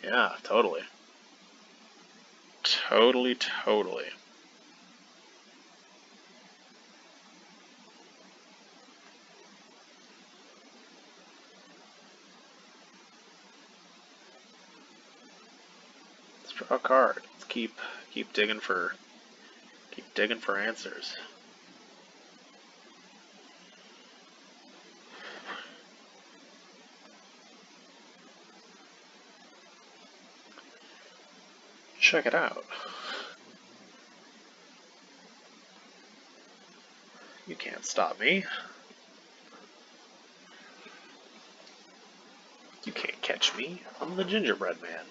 Speaker 1: Yeah, totally. Totally. Let's draw a card. Let's keep digging for answers. Check it out. You can't stop me. You can't catch me. I'm the gingerbread man.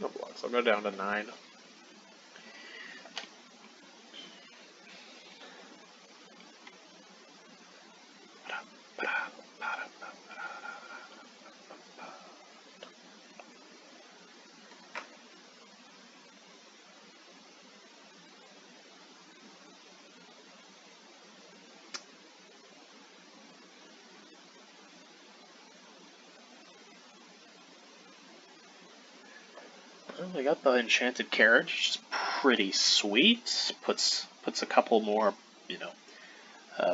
Speaker 1: No blocks. I'll go down to 9. Well, we got the enchanted carriage, which is pretty sweet. Puts a couple more,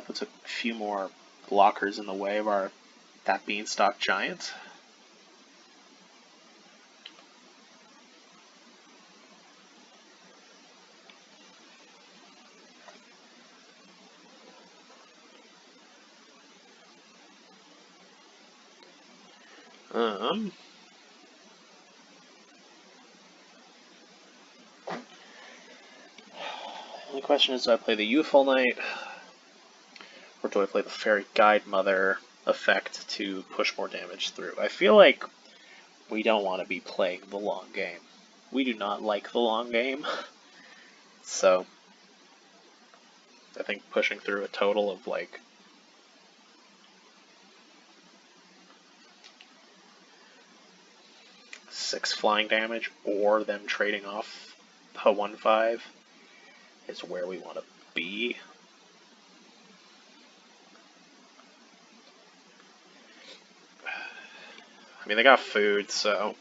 Speaker 1: puts a few more blockers in the way of that beanstalk giant. The question is, do I play the Youthful Knight, or do I play the Fairy Guide Mother effect to push more damage through? I feel like we don't want to be playing the long game. We do not like the long game. So, I think pushing through a total of like 6 flying damage, or them trading off a 1/5 is where we want to be. I mean, they got food, so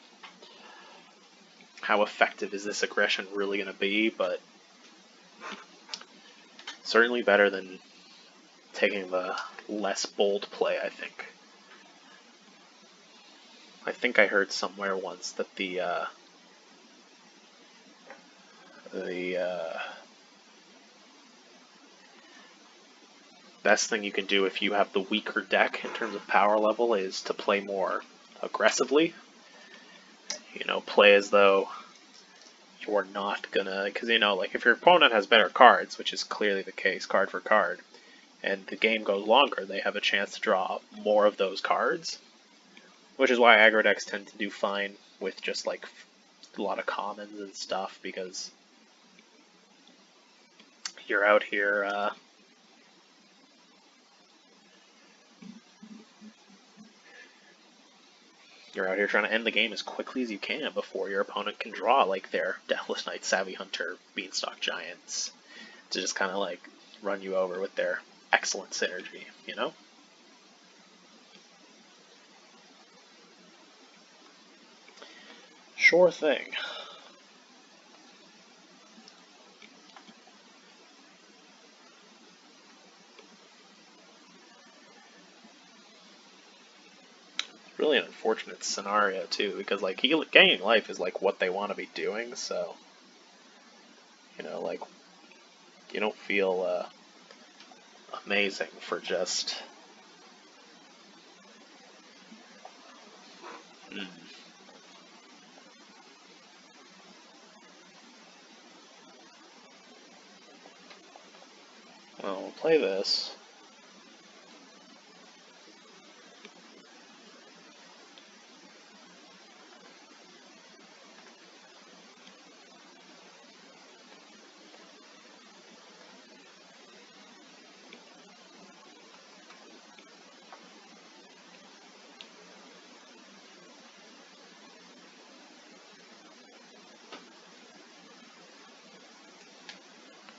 Speaker 1: how effective is this aggression really going to be? But certainly better than taking the less bold play, I think. I think I heard somewhere once that the best thing you can do if you have the weaker deck in terms of power level is to play more aggressively. You know, play as though you're not gonna, because like if your opponent has better cards, which is clearly the case, card for card, and the game goes longer, they have a chance to draw more of those cards, which is why aggro decks tend to do fine with just like a lot of commons and stuff, because you're out here trying to end the game as quickly as you can before your opponent can draw like their Deathless Knight, Savvy Hunter, Beanstalk Giants to just kind of like run you over with their excellent synergy, you know? Sure thing. Really an unfortunate scenario too, because like gaining life is like what they want to be doing, so like You don't feel amazing for just... Well, we'll play this.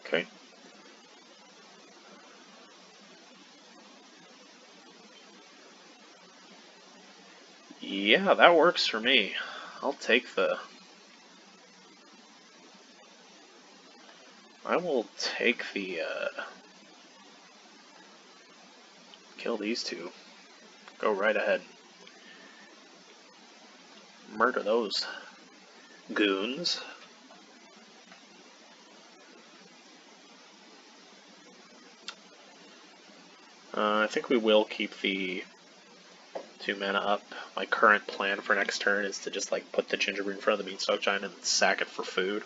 Speaker 1: Okay. Yeah, that works for me. I'll take the... I will take the, kill these two. Go right ahead. Murder those goons. I think we will keep the 2 mana up. My current plan for next turn is to just like put the gingerbread in front of the beanstalk giant and sack it for food.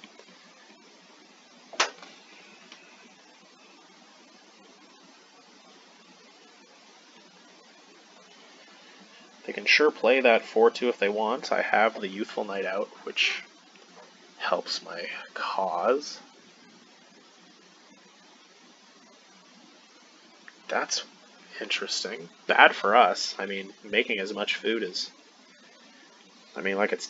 Speaker 1: They can sure play that 4-2 if they want. I have the Youthful Night Out, which helps my cause. That's interesting. Bad for us. I mean, making as much food is... I mean, like, it's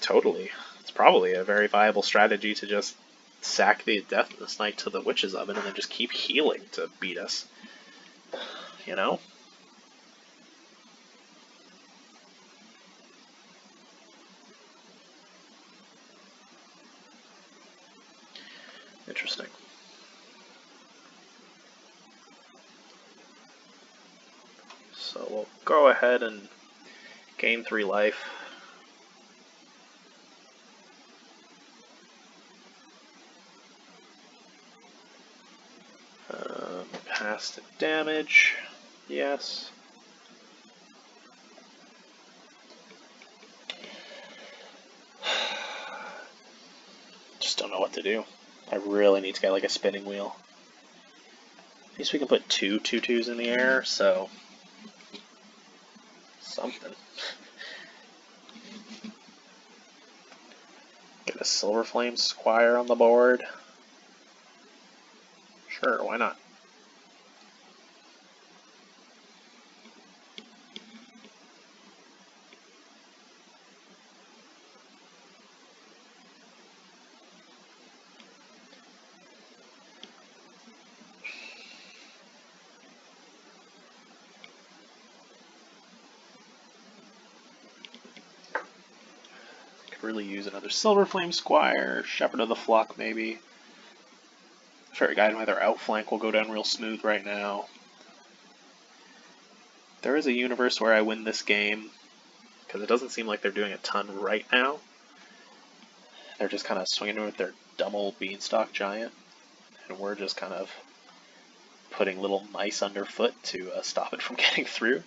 Speaker 1: probably a very viable strategy to just sack the Deathless Knight to the Witch's Oven and then just keep healing to beat us. You know? Interesting. So we'll go ahead and gain 3 life. Pass the damage. Yes. Just don't know what to do. I really need to get like a spinning wheel. At least we can put 2 2/2s in the air, so something. Get a Silver Flame Squire on the board. Sure, why not? Could really use another Silver Flame Squire, Shepherd of the Flock maybe. Fairy Guide and either outflank will go down real smooth right now. There is a universe where I win this game, because it doesn't seem like they're doing a ton right now. They're just kind of swinging with their dumb old Beanstalk Giant, and we're just kind of putting little mice underfoot to stop it from getting through.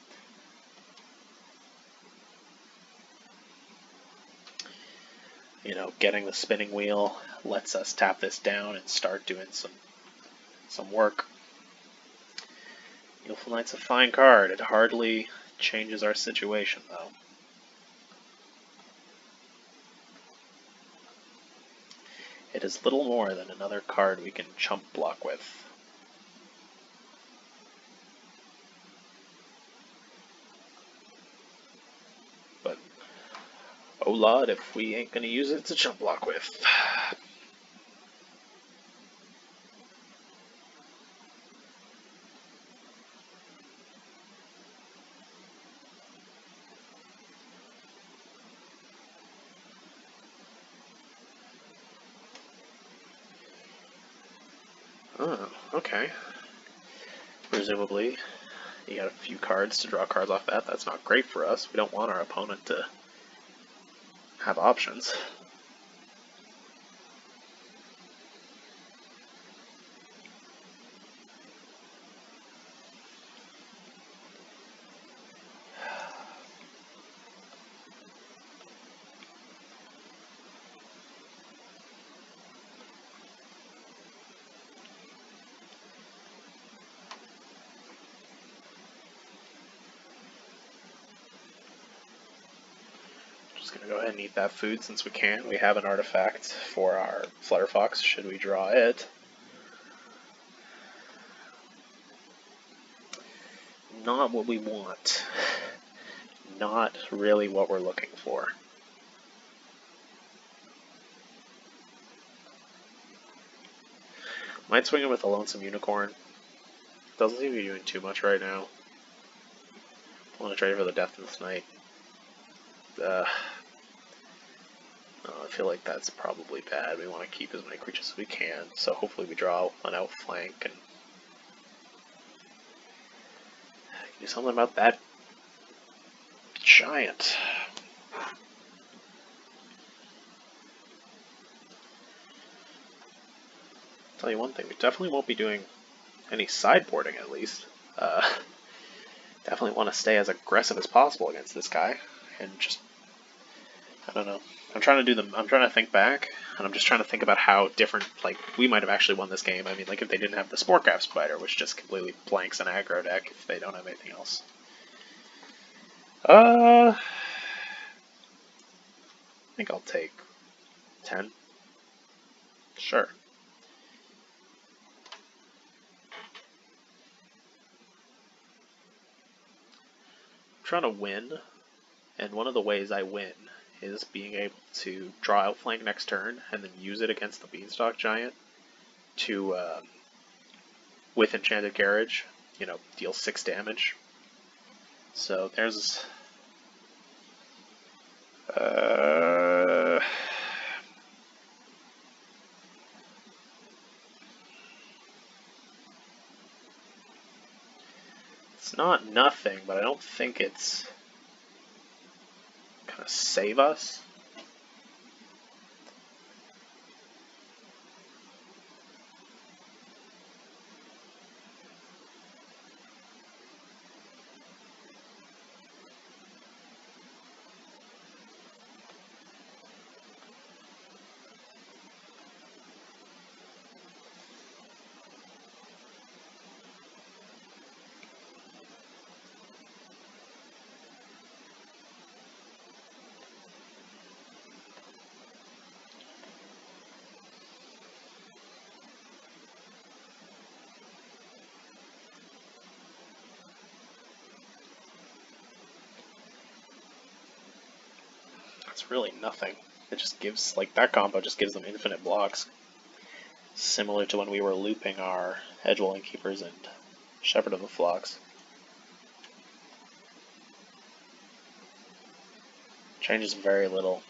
Speaker 1: You know, getting the spinning wheel lets us tap this down and start doing some work. Youthful Knight's a fine card. It hardly changes our situation, though. It is little more than another card we can chump block with. But, oh lord, if we ain't gonna use it to chump block with. Oh, okay. Presumably, you got a few cards to draw cards off that. That's not great for us. We don't want our opponent to have options. Just gonna go ahead and eat that food since we can. We have an artifact for our Flutterfox, should we draw it. Not what we want. Not really what we're looking for. Might swing it with a Lonesome Unicorn. Doesn't seem to be doing too much right now. I want to trade for the Death in this night. I feel like that's probably bad. We want to keep as many creatures as we can, so hopefully we draw an outflank and do something about that giant. Tell you one thing, we definitely won't be doing any sideboarding at least. Definitely want to stay as aggressive as possible against this guy, and just, I don't know. I'm trying to think back, and I'm just trying to think about how different, like, we might have actually won this game. I mean, like, if they didn't have the Spore Spider, which just completely blanks an aggro deck if they don't have anything else. I think I'll take 10. Sure. I'm trying to win, and one of the ways I win is being able to draw Outflank next turn and then use it against the Beanstalk Giant to, with Enchanted Carriage, you know, deal 6 damage. So there's... it's not nothing, but I don't think it's gonna save us. It's really nothing. It just gives, like, that combo just gives them infinite blocks. Similar to when we were looping our Edgewell Keepers and Shepherd of the Flocks. Changes very little.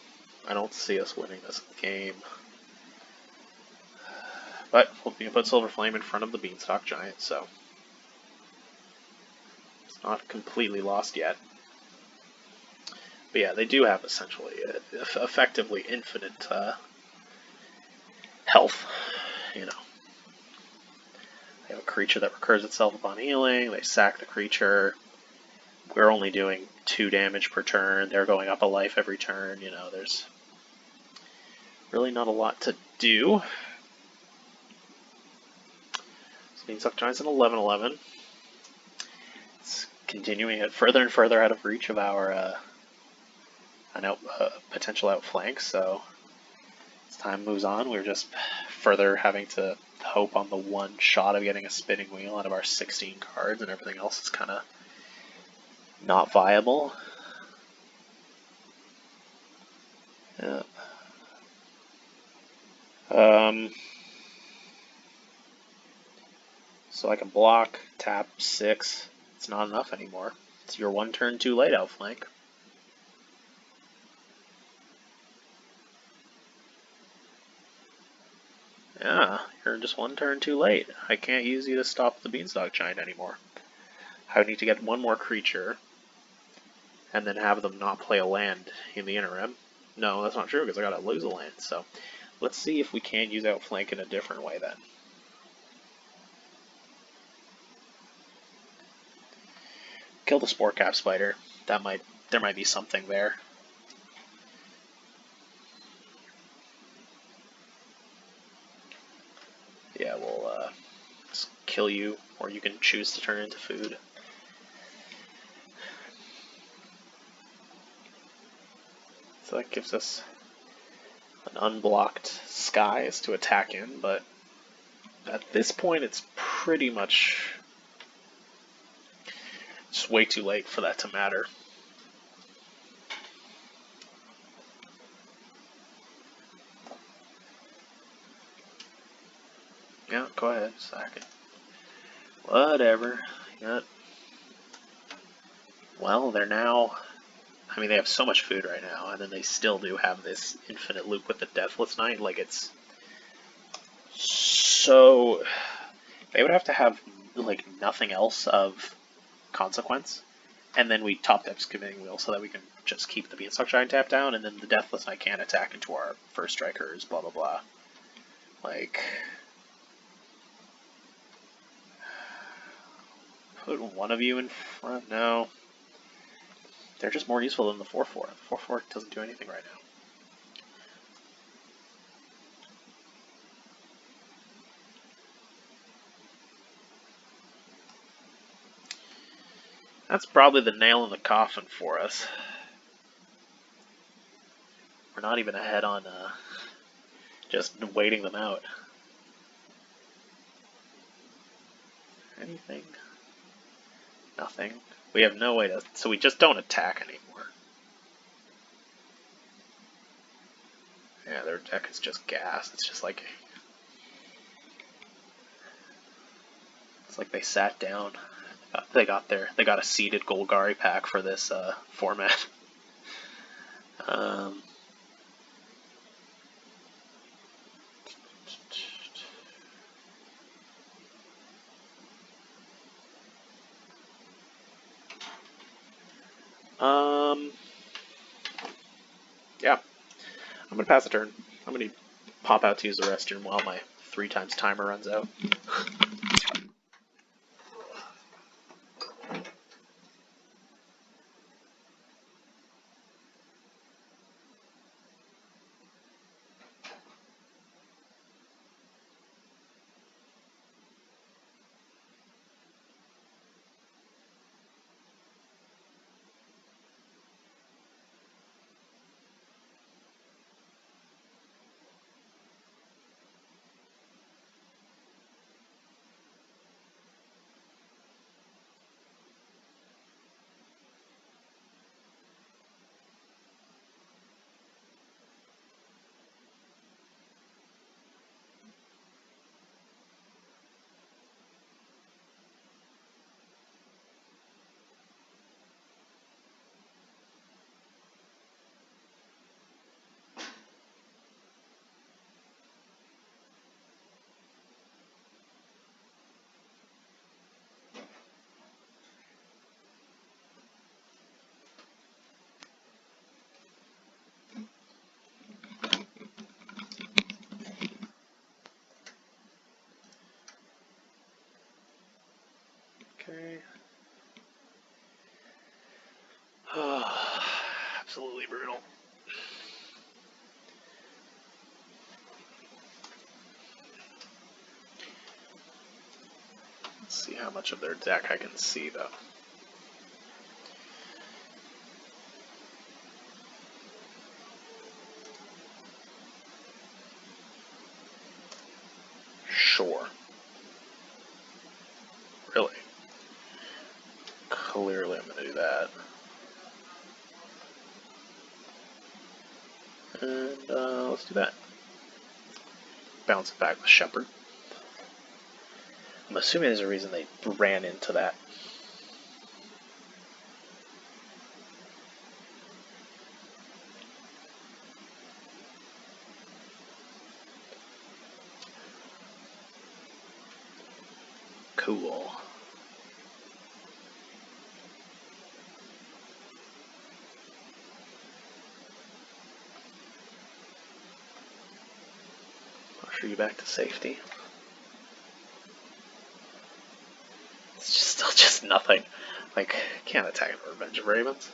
Speaker 1: I don't see us winning this game. But we'll put Silver Flame in front of the Beanstalk Giant, so it's not completely lost yet. But yeah, they do have essentially, effectively infinite health, you know. They have a creature that recurs itself upon healing, they sack the creature, we're only doing 2 damage per turn, they're going up a life every turn, you know, there's really not a lot to do. So Beanstalk Giant's an 11/11. It's continuing it further and further out of reach of our potential outflank, so as time moves on, we're just further having to hope on the one shot of getting a spinning wheel out of our 16 cards, and everything else is kind of not viable. Yeah. So I can block, tap 6. It's not enough anymore. It's your 1 turn too late outflank. Yeah, you're just 1 turn too late. I can't use you to stop the Beanstalk Giant anymore. I would need to get 1 more creature, and then have them not play a land in the interim. No, that's not true, because I gotta lose a land, so let's see if we can use Outflank in a different way then. Kill the Spore Spider. There might be something there. Yeah, we'll just kill you, or you can choose to turn it into food. So that gives us an unblocked skies to attack in, but at this point it's pretty much just way too late for that to matter. Yeah, go ahead, sack it. Whatever. Yeah. Well, they're now... I mean, they have so much food right now, and then they still do have this infinite loop with the Deathless Knight. Like, it's so... They would have to have, like, nothing else of consequence, and then we top the Excavating Wheel so that we can just keep the Beanstalk Giant tap down, and then the Deathless Knight can't attack into our first strikers, blah blah blah. Like... Put one of you in front? No. They're just more useful than the 4-4. The 4-4 doesn't do anything right now. That's probably the nail in the coffin for us. We're not even ahead on just waiting them out. Anything? Nothing. We have no way to... So we just don't attack anymore. Yeah, their deck is just gas. It's just like... It's like they sat down. They got a seeded Golgari pack for this format. Yeah. I'm gonna pass the turn. I'm gonna pop out to use the restroom while my 3 times timer runs out. Okay. Absolutely brutal. Let's see how much of their deck I can see, though. Sure. Really? Clearly I'm gonna do that. And let's do that. Bounce it back with Shepherd. I'm assuming there's a reason they ran into that. Cool. Usher you back to safety. It's just still just nothing. Like, can't attack a Revenge of Ravens.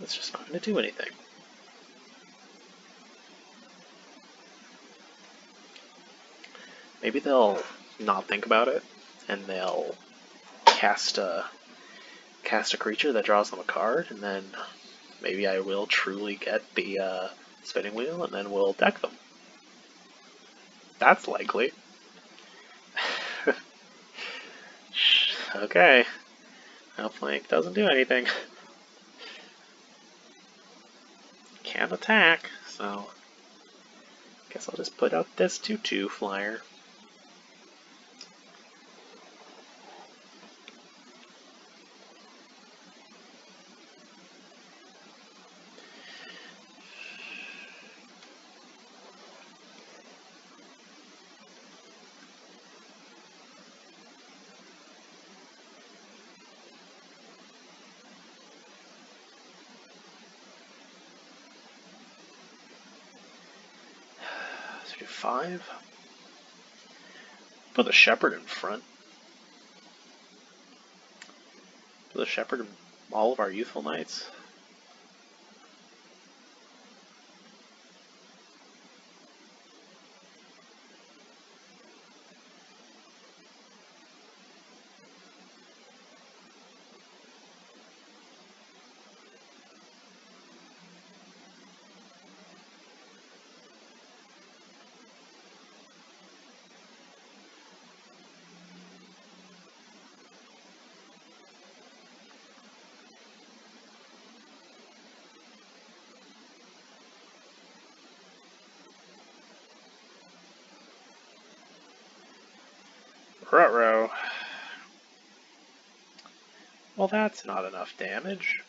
Speaker 1: It's just not going to do anything. Maybe they'll not think about it, and they'll cast a creature that draws them a card, and then maybe I will truly get the spinning wheel and then we'll deck them. That's likely. Okay. Outflank doesn't do anything. Can't attack, so guess I'll just put out this 2/2 flyer. Let's do 5. Put the shepherd in front. Put the shepherd in all of our youthful knights. Ruh-roh. Well, that's not enough damage.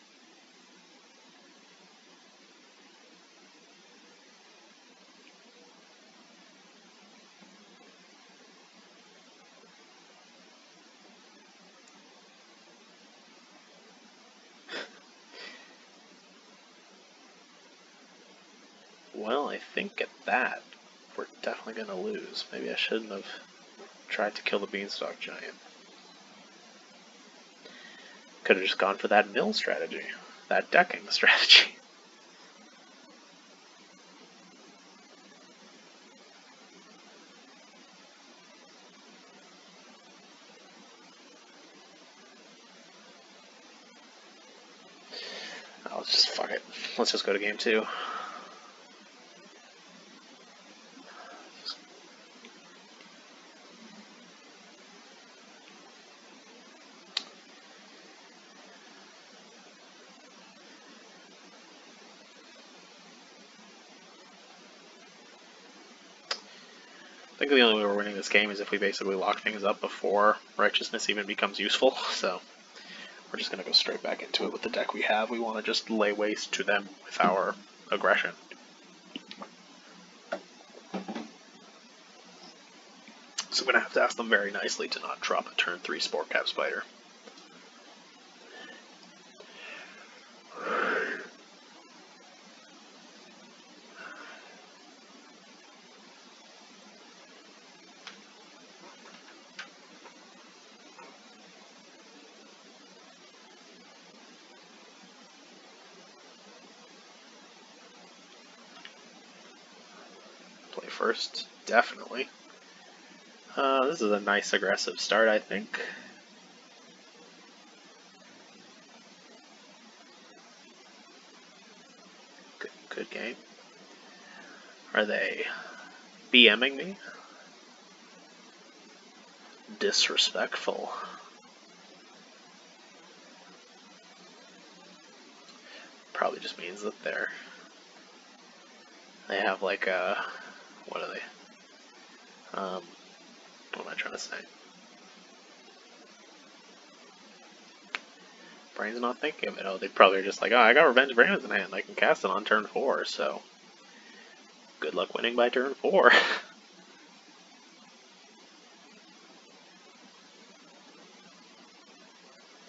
Speaker 1: Well, I think at that, we're definitely going to lose. Maybe I shouldn't have tried to kill the beanstalk giant. Could have just gone for that mill strategy. That decking strategy. Oh, let's just fuck it. Let's just go to game 2. I think the only way we're winning this game is if we basically lock things up before righteousness even becomes useful, so we're just going to go straight back into it with the deck we have. We want to just lay waste to them with our aggression. So I'm going to have to ask them very nicely to not drop a turn 3 Spore Cap Spider. Play first, definitely. This is a nice aggressive start, I think. Good game. Are they BMing me? Disrespectful. Probably just means that they have like a, what are they? What am I trying to say? Brain's not thinking of it. Oh, they probably are just like, oh, I got Revenge Brandons in hand. I can cast it on turn 4, so good luck winning by turn 4.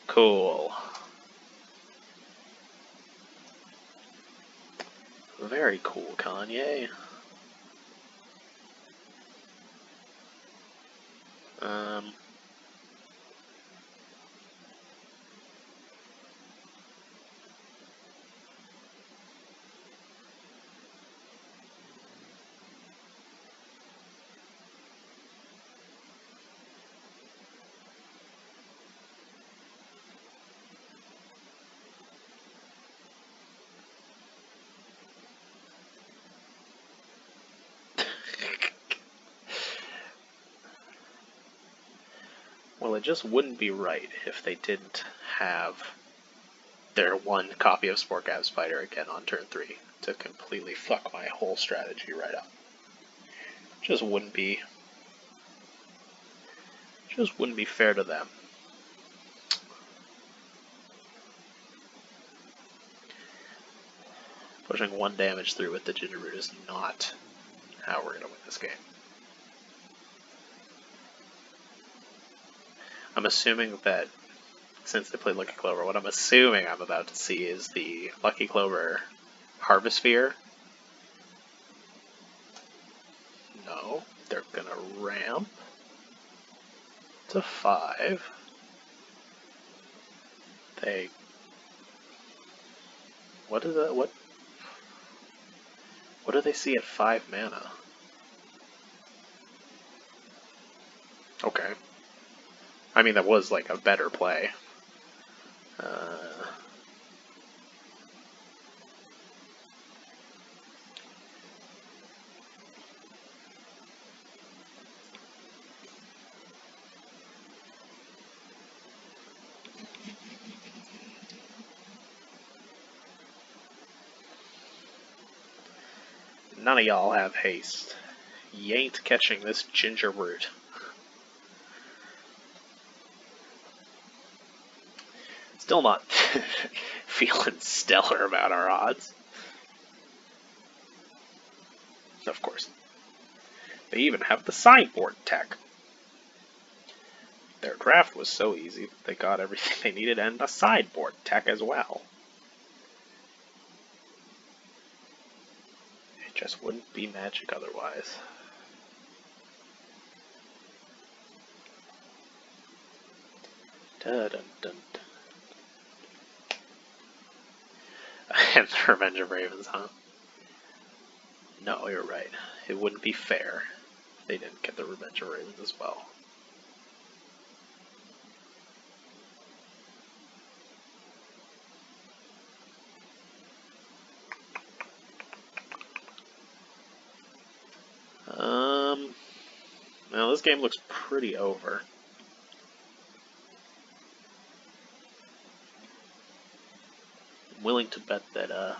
Speaker 1: Cool. Very cool, Kanye. Well, it just wouldn't be right if they didn't have their one copy of Sportgab Spider again on turn 3 to completely fuck my whole strategy right up. Just wouldn't be fair to them. Pushing 1 damage through with the Gingerroot is not how we're going to win this game. I'm assuming that since they played Luckee Cl0ver, what I'm assuming I'm about to see is the Luckee Cl0ver Harvest Sphere. No, they're going to ramp to 5. What is that? What do they see at 5 mana? Okay. I mean, that was like a better play. None of y'all have haste. You ain't catching this Gingerroot. Still not feeling stellar about our odds. Of course. They even have the sideboard tech. Their draft was so easy that they got everything they needed and a sideboard tech as well. It just wouldn't be Magic otherwise. Dun dun dun. And the Revenge of Ravens, huh? No, you're right. It wouldn't be fair if they didn't get the Revenge of Ravens as well. Now this game looks pretty over. I'm willing to bet that,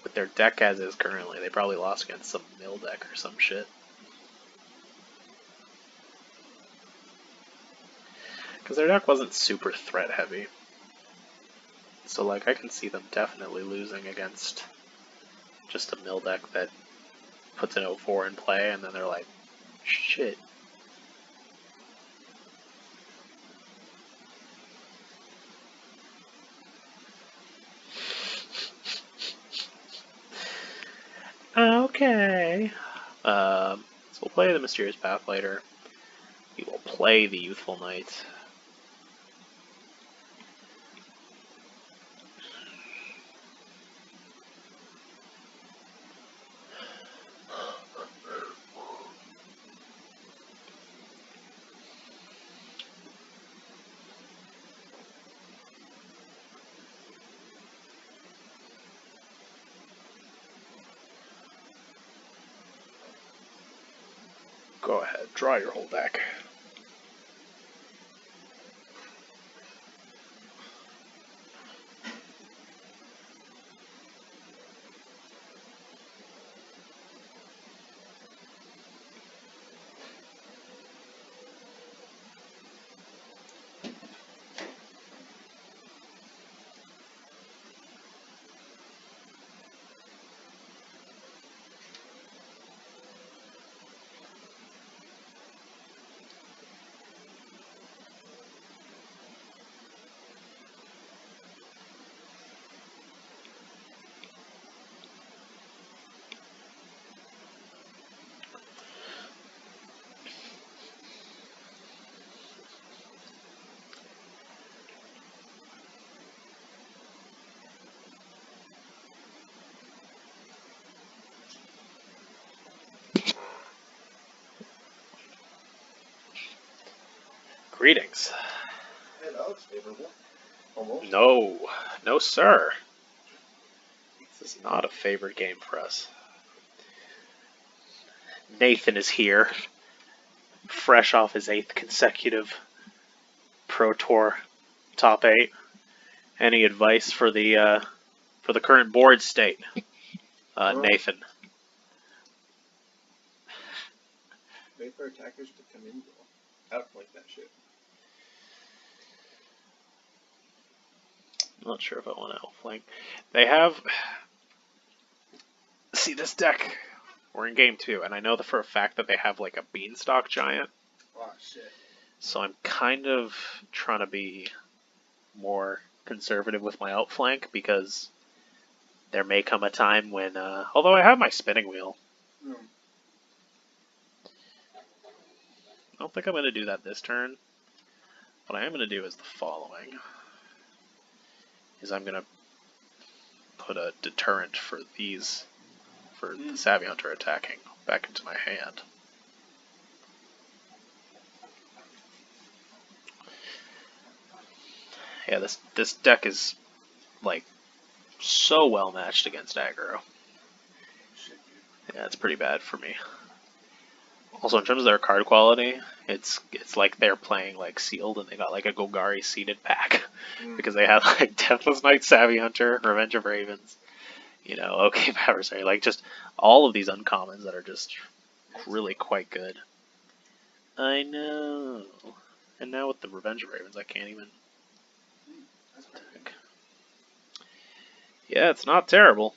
Speaker 1: with their deck as is currently, they probably lost against some mill deck or some shit. Because their deck wasn't super threat heavy. So, like, I can see them definitely losing against just a mill deck that puts an 0-4 in play, and then they're like, shit. Okay. So we'll play the Mysterious Pathlighter. We will play the Youthful Knight. Go ahead, draw your whole deck. Greetings.
Speaker 2: Hey, that looks favorable. Almost.
Speaker 1: No, no sir. This is not a favored game for us. Nathan is here, fresh off his 8th consecutive Pro Tour top 8. Any advice for the current board state, Nathan?
Speaker 2: Wait for attackers to come in, bro. Outflank that shit.
Speaker 1: I'm not sure if I want to outflank. They have... See, this deck, we're in game 2, and I know for a fact that they have like a Beanstalk Giant.
Speaker 2: Oh, shit.
Speaker 1: So I'm kind of trying to be more conservative with my outflank, because there may come a time when, although I have my spinning wheel.
Speaker 2: Mm.
Speaker 1: I don't think I'm going to do that this turn. What I am going to do is the following. Is I'm going to put a deterrent for these, for the Savvy Hunter attacking, back into my hand. Yeah, this deck is, like, so well matched against aggro. Yeah, it's pretty bad for me. Also, in terms of their card quality, it's like they're playing like sealed, and they got like a Golgari seeded pack because they have like Deathless Knight, Savvy Hunter, Revenge of Ravens, you know, OK Adversary, like just all of these uncommons that are just really quite good. I know. And now with the Revenge of Ravens, I can't even attack. Yeah, it's not terrible.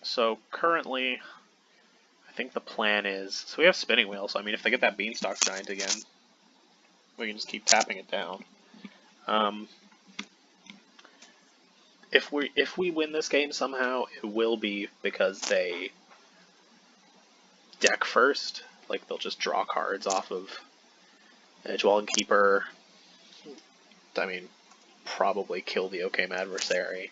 Speaker 1: So currently, I think the plan is, so we have Spinning Wheel, so I mean if they get that Beanstalk Giant again, we can just keep tapping it down. If we win this game somehow, it will be because they deck first. Like they'll just draw cards off of Edgewall Keeper. I mean, probably kill the OK Adversary.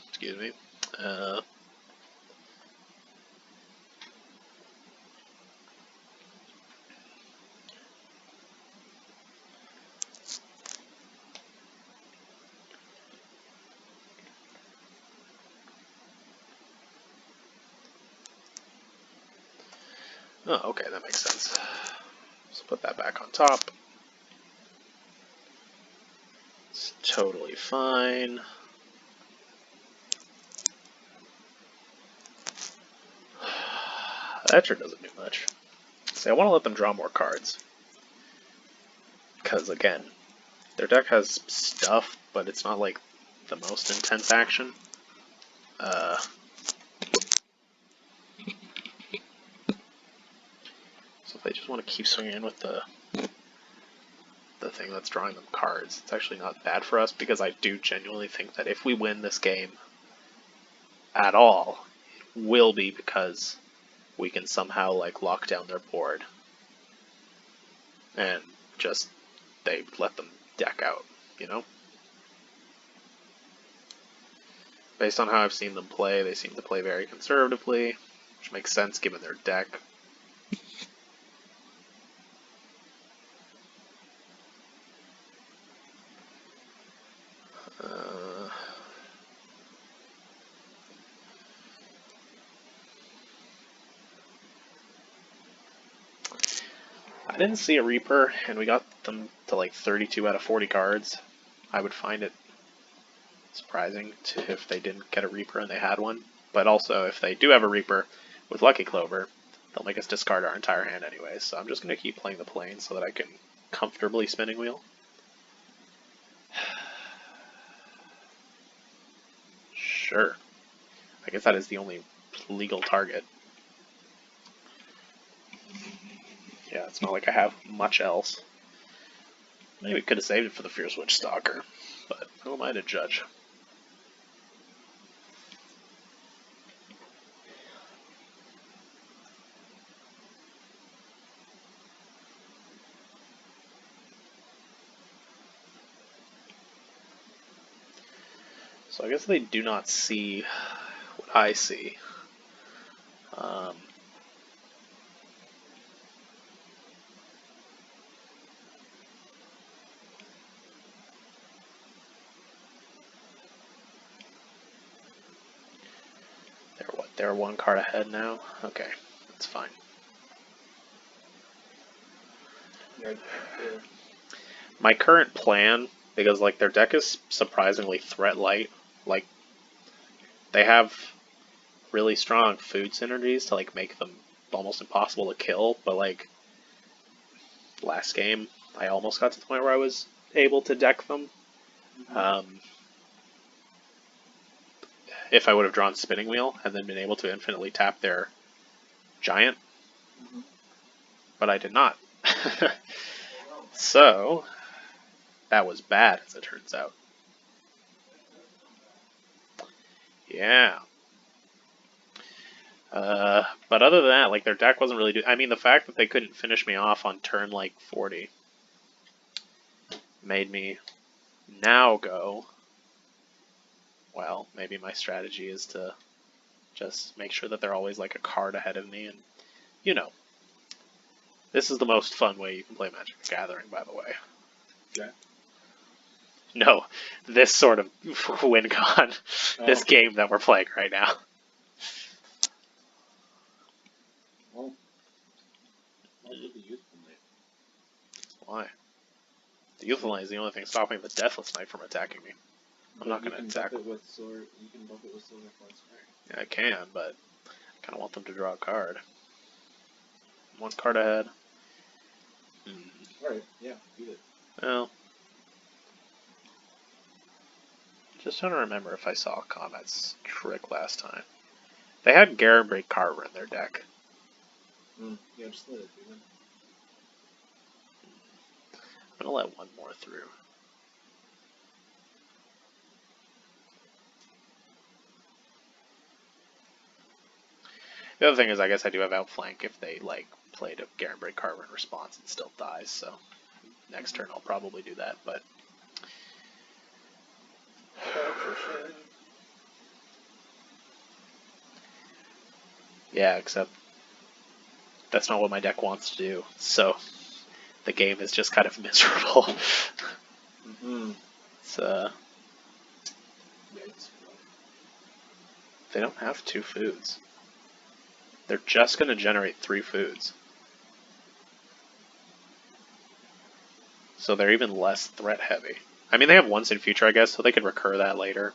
Speaker 1: Excuse me. Oh, okay, that makes sense. Let's put that back on top. It's totally fine. That sure doesn't do much. See, I want to let them draw more cards. Because, again, their deck has stuff, but it's not like the most intense action. So if they just want to keep swinging in with the thing that's drawing them cards, it's actually not bad for us, because I do genuinely think that if we win this game at all, it will be because we can somehow like lock down their board and just they let them deck out, you know? Based on how I've seen them play, they seem to play very conservatively, which makes sense given their deck. I didn't see a Reaper, and we got them to like 32 out of 40 cards. I would find it surprising if they didn't get a Reaper and they had one. But also, if they do have a Reaper with Luckee Cl0ver, they'll make us discard our entire hand anyway. So I'm just going to keep playing the plane so that I can comfortably spinning wheel. Sure. I guess that is the only legal target. Yeah, it's not like I have much else. Maybe we could have saved it for the Fierce Witch Stalker, but who am I to judge? So I guess they do not see what I see. They're one card ahead now? Okay, that's fine.
Speaker 2: Yeah.
Speaker 1: My current plan, because like their deck is surprisingly threat light, like they have really strong food synergies to like make them almost impossible to kill, but like last game I almost got to the point where I was able to deck them. If I would have drawn Spinning Wheel and then been able to infinitely tap their giant, but I did not. So that was bad, as it turns out. Yeah. But other than that, like their deck wasn't really. I mean, the fact that they couldn't finish me off on turn like 40 made me now go. Well, maybe my strategy is to just make sure that they're always like a card ahead of me, and you know, this is the most fun way you can play Magic the Gathering, by the way.
Speaker 2: Yeah.
Speaker 1: No, this sort of win con, this game that we're playing right now.
Speaker 2: Well, I'll do the Youthful Knight.
Speaker 1: Why? The Youthful Knight is the only thing stopping the Deathless Knight from attacking me. I'm not going to attack.
Speaker 2: You can buff it with Silver Force, right?
Speaker 1: Yeah, I can, but I kind of want them to draw a card. One card ahead.
Speaker 2: Alright, yeah, beat it.
Speaker 1: Well, just trying to remember if I saw Comet's trick last time. They had Cl0ver in their deck.
Speaker 2: Yeah, just let it do it.
Speaker 1: I'm going to let one more through. The other thing is, I guess I do have Outflank if they like played a Cl0ver in response and still dies, so next turn I'll probably do that, but yeah, except that's not what my deck wants to do, so the game is just kind of miserable. It's they don't have 2 foods. They're just going to generate 3 foods. So they're even less threat heavy. I mean, they have Once in Future, I guess, so they can recur that later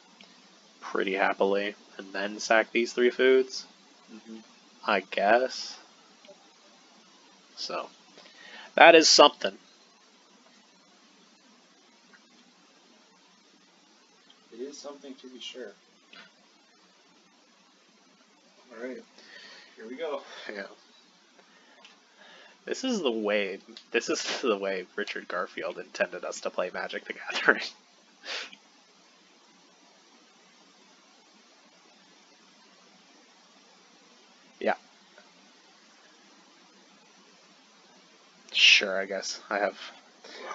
Speaker 1: pretty happily, and then sack these 3 foods, I guess. So, that is something.
Speaker 2: It is something to be sure. Alright, here we go.
Speaker 1: Yeah. This is the way Richard Garfield intended us to play Magic the Gathering. Yeah. Sure, I guess. I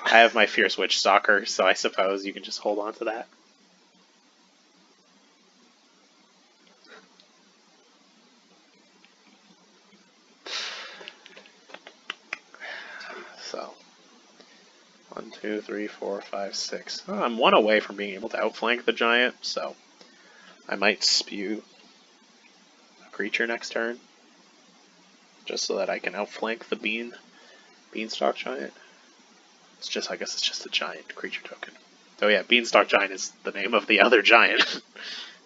Speaker 1: have my Fierce Witch Stalker, so I suppose you can just hold on to that. So, 1, 2, 3, 4, 5, 6. Oh, I'm 1 away from being able to outflank the giant, so I might spew a creature next turn, just so that I can outflank the Beanstalk Giant. I guess it's just a giant creature token. Oh yeah, Beanstalk Giant is the name of the other giant.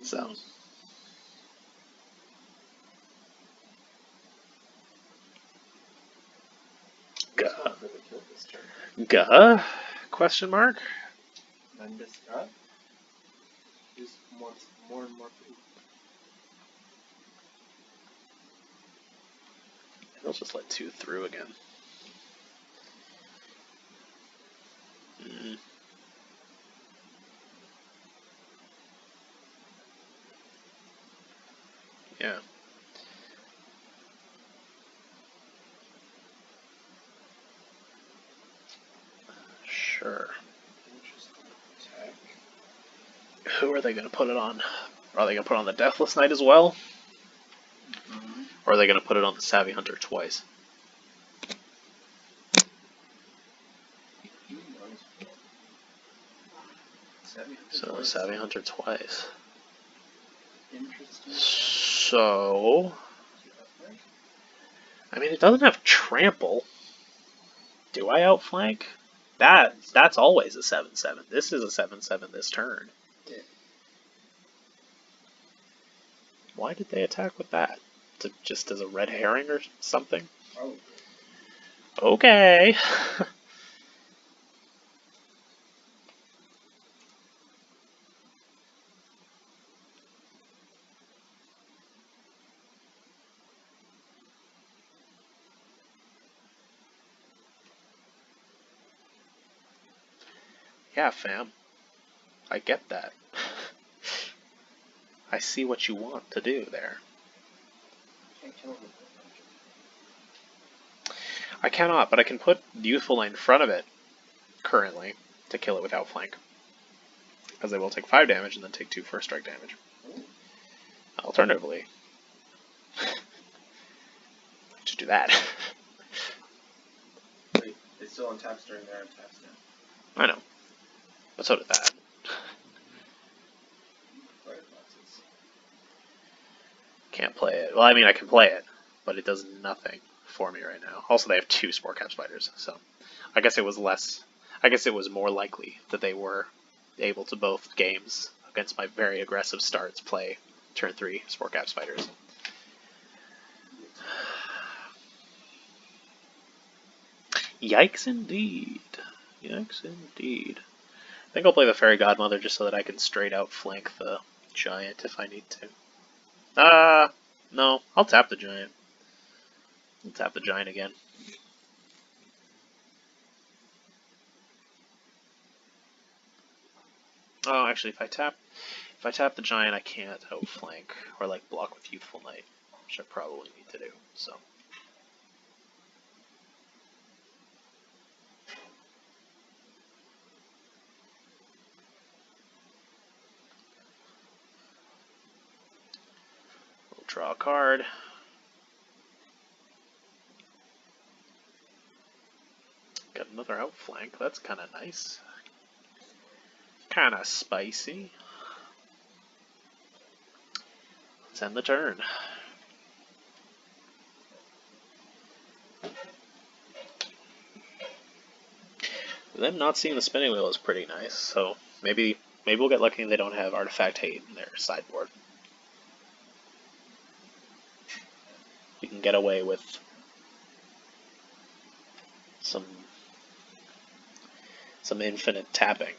Speaker 1: So. Gah? Question mark?
Speaker 2: Nandesca just wants more and more food.
Speaker 1: I'll just let 2 through again. Yeah. Sure.
Speaker 2: Attack.
Speaker 1: Who are they going to put it on? Are they going to put it on the Deathless Knight as well? Or are they going to put it on the Savvy Hunter twice? So Savvy Hunter twice.
Speaker 2: Interesting.
Speaker 1: So, I mean, it doesn't have trample. Do I outflank? That's always a 7/7. This is a 7/7 this turn.
Speaker 2: Yeah.
Speaker 1: Why did they attack with that? Just as a red herring or something?
Speaker 2: Probably.
Speaker 1: Okay. Yeah, fam. I get that. I see what you want to do there.
Speaker 2: Can't kill him with that.
Speaker 1: I cannot, but I can put Youthful Knight in front of it, currently, to kill it with Outflank. Because they will take 5 damage and then take 2 first strike damage.
Speaker 2: Ooh.
Speaker 1: Alternatively, just do that.
Speaker 2: Wait, they still untaps during their untaps now.
Speaker 1: I know. But so did that. Can't play it. Well, I mean, I can play it, but it does nothing for me right now. Also, they have 2 Spore Cap Spiders, so I guess it was less. I guess it was more likely that they were able to both games against my very aggressive starts play turn 3 Spore Cap Spiders. Yikes indeed. Yikes indeed. I think I'll play the Fairy Godmother just so that I can straight out flank the Giant if I need to. No. I'll tap the Giant. I'll tap the Giant again. Oh, actually, if I tap the Giant, I can't outflank or like block with Youthful Knight, which I probably need to do. So. We'll draw a card. Got another outflank. That's kind of nice. Kind of spicy. Let's end the turn. Them not seeing the spinning wheel is pretty nice, so maybe we'll get lucky and they don't have Artifact Hate in their sideboard. We can get away with some infinite tapping.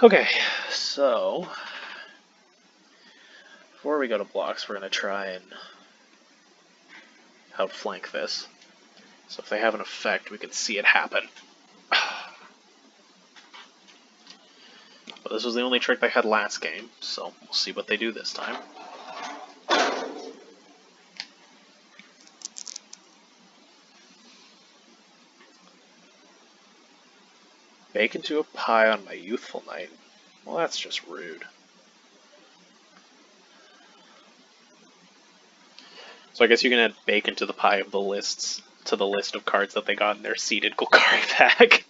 Speaker 1: Okay, so before we go to blocks, we're going to try and outflank this. So if they have an effect, we can see it happen. But this was the only trick they had last game, so we'll see what they do this time. Bake into a pie on my Youthful Knight. Well, that's just rude. So I guess you can add bake into the pie of the lists to the list of cards that they got in their seeded Golgari pack.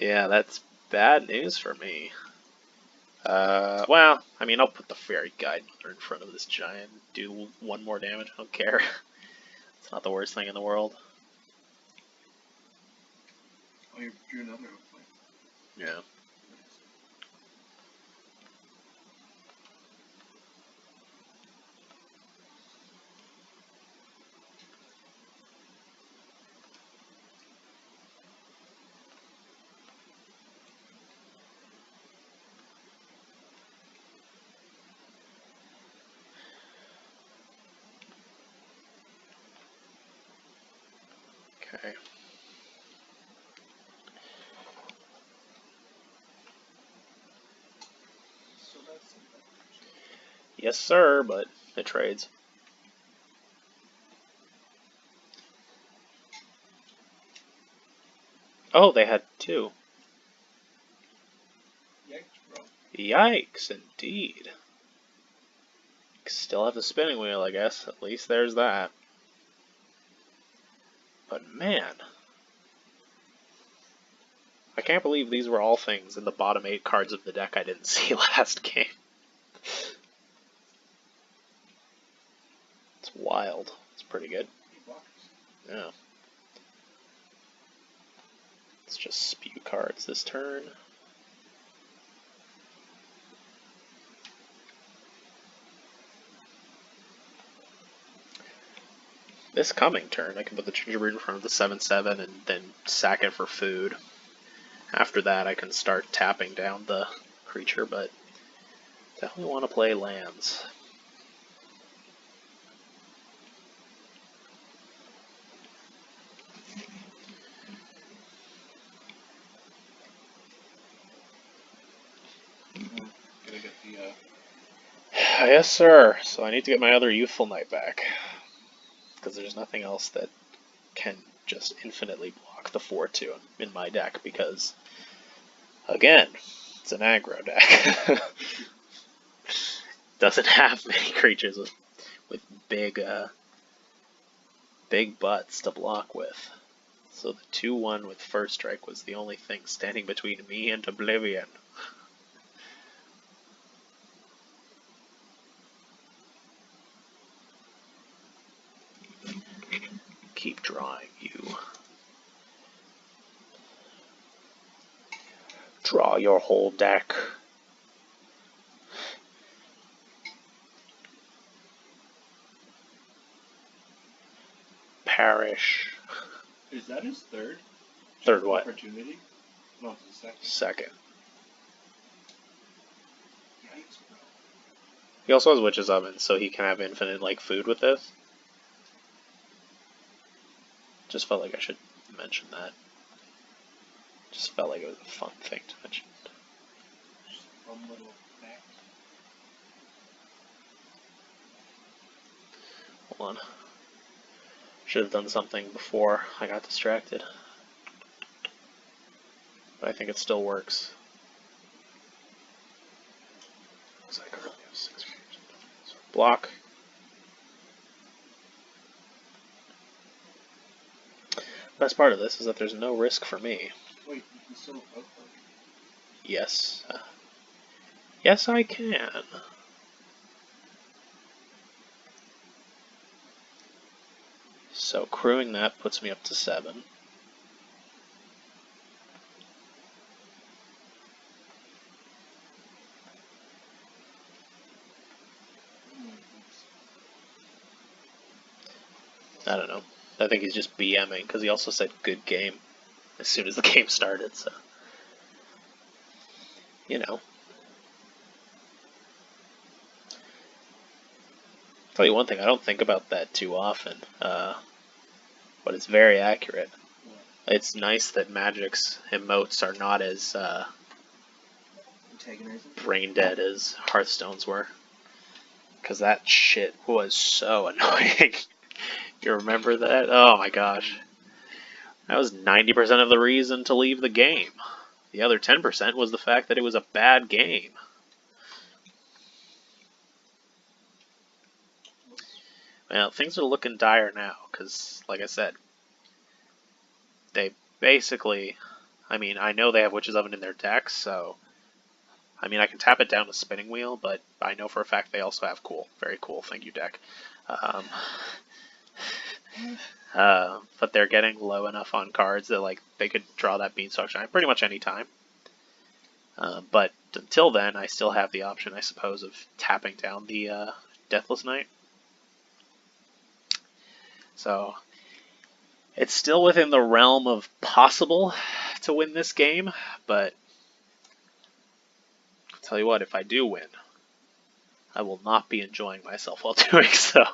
Speaker 1: Yeah, that's bad news for me. Well, I mean, I'll put the Fairy Godmother in front of this Giant, do 1 more damage, I don't care. It's not the worst thing in the world.
Speaker 2: Oh, you drew another outflank.
Speaker 1: Yeah. Okay.
Speaker 2: So that's something.
Speaker 1: Yes, sir, but it trades. Oh, they had 2.
Speaker 2: Yikes, bro.
Speaker 1: Yikes, indeed. Still have the spinning wheel, I guess. At least there's that. But man, I can't believe these were all things in the bottom 8 cards of the deck I didn't see last game. It's wild. It's pretty good. Yeah. Let's just spew cards this turn. This coming turn, I can put the gingerbread in front of the 7/7 and then sack it for food. After that, I can start tapping down the creature, but definitely want to play lands.
Speaker 2: Gonna get the,
Speaker 1: Yes, sir. So I need to get my other Youthful Knight back. Because there's nothing else that can just infinitely block the 4/2 in my deck, because, again, it's an aggro deck. Doesn't have many creatures with big butts to block with. So the 2/1 with First Strike was the only thing standing between me and oblivion. Keep drawing, you. Draw your whole deck. Perish.
Speaker 2: Is that his third?
Speaker 1: Third what?
Speaker 2: Opportunity? No, it's his second.
Speaker 1: Second.
Speaker 2: Yikes, bro.
Speaker 1: He also has Witch's Oven, so he can have infinite food with this. Just felt like I should mention that. Just felt like it was a fun thing to mention.
Speaker 2: Just one little fact.
Speaker 1: Hold on. Should have done something before I got distracted. But I think it still works. Looks like I only have 6 creatures. So block. Best part of this is that there's no risk for me.
Speaker 2: Wait, you can still outplay.
Speaker 1: Yes. Yes, I can. So crewing that puts me up to 7. I don't know. I think he's just BMing, because he also said good game as soon as the game started, so. You know. Tell you one thing, I don't think about that too often, but it's very accurate. It's nice that Magic's emotes are not as brain dead as Hearthstone's were. Because that shit was so annoying. You remember that? Oh my gosh. That was 90% of the reason to leave the game. The other 10% was the fact that it was a bad game. Well, things are looking dire now, because, like I said, they basically, I know they have Witch's Oven in their deck, so, I can tap it down with Spinning Wheel, but I know for a fact they also have Cool. Very cool, thank you, deck. But they're getting low enough on cards that, they could draw that Beanstalk Giant pretty much any time. But until then, I still have the option, I suppose, of tapping down the Deathless Knight. So, it's still within the realm of possible to win this game, but I'll tell you what, if I do win, I will not be enjoying myself while doing so.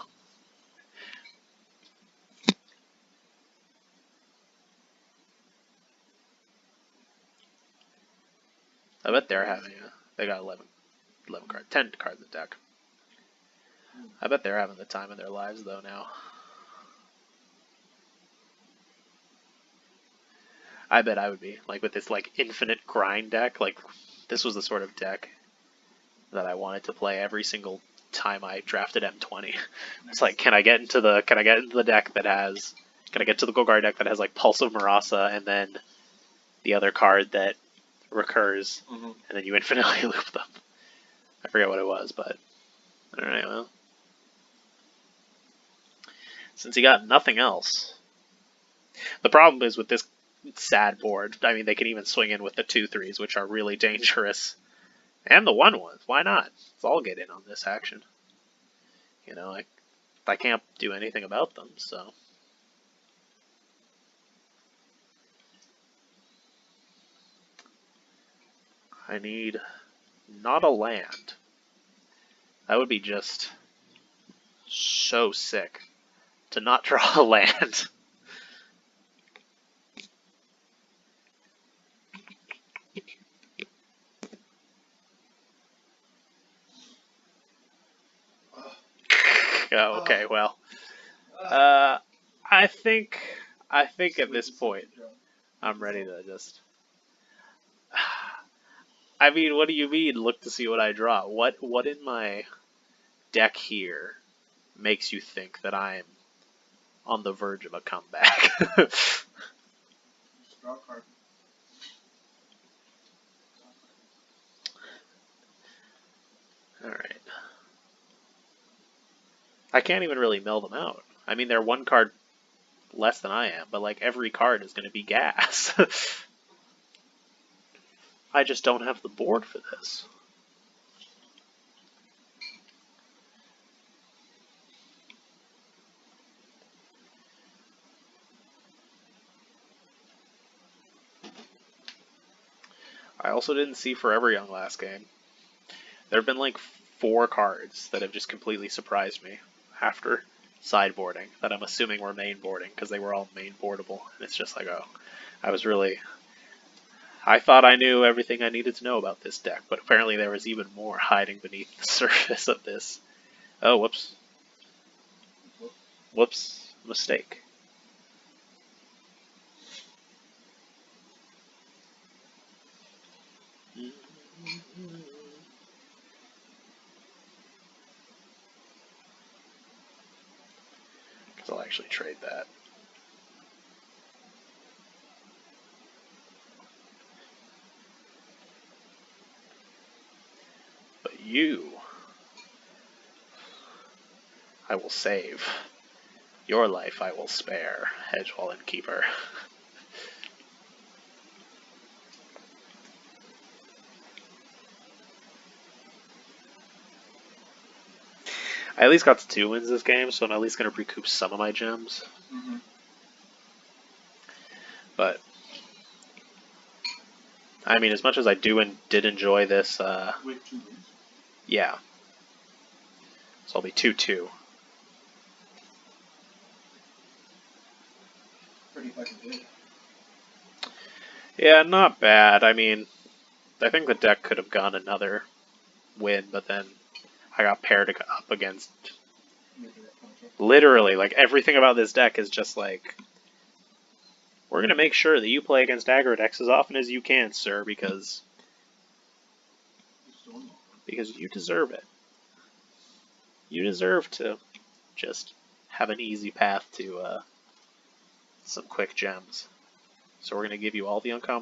Speaker 1: I bet they're having they got 11 cards, 10 cards in the deck. I bet they're having the time of their lives, though, now. I bet I would be. Like, with this, like, infinite grind deck, like, this was the sort of deck that I wanted to play every single time I drafted M20. It's like, can I get into the deck that has, can I get to the Golgari deck that has, like, Pulse of Marasa, and then the other card that recurs, and then you infinitely loop them. I forget what it was, but alright, well. Since he got nothing else. The problem is with this sad board, I mean, they can even swing in with the 2/3s, which are really dangerous. And the 1/1s, why not? Let's all get in on this action. You know, I can't do anything about them, so. I need not a land. That would be just so sick to not draw a land. Oh, okay, well. I think at this point, I'm ready to just. I mean, what do you mean? Look to see what I draw. What in my deck here makes you think that I'm on the verge of a comeback?
Speaker 2: Draw a card.
Speaker 1: All right. I can't even really mill them out. I mean, they're one card less than I am, but like every card is going to be gas. I just don't have the board for this. I also didn't see Forever Young last game. There have been like 4 cards that have just completely surprised me after sideboarding that I'm assuming were main boarding because they were all main boardable. And it's just like, oh, I thought I knew everything I needed to know about this deck, but apparently there was even more hiding beneath the surface of this. Oh, whoops. Whoops. Mistake. Because I'll actually trade that. But you, I will save. Your life I will spare, Hedgewall and Keeper. I at least got to 2 wins this game, so I'm at least going to recoup some of my gems. But, I mean, as much as I did enjoy this,
Speaker 2: With 2 wins.
Speaker 1: yeah. So I'll be 2-2.
Speaker 2: Pretty fucking good.
Speaker 1: Yeah, not bad. I mean, I think the deck could have gone another win, but then I got paired up against. Literally, like, everything about this deck is just like, we're going to make sure that you play against aggro decks as often as you can, sir, because you deserve it. You deserve to just have an easy path to some quick gems. So we're going to give you all the uncommon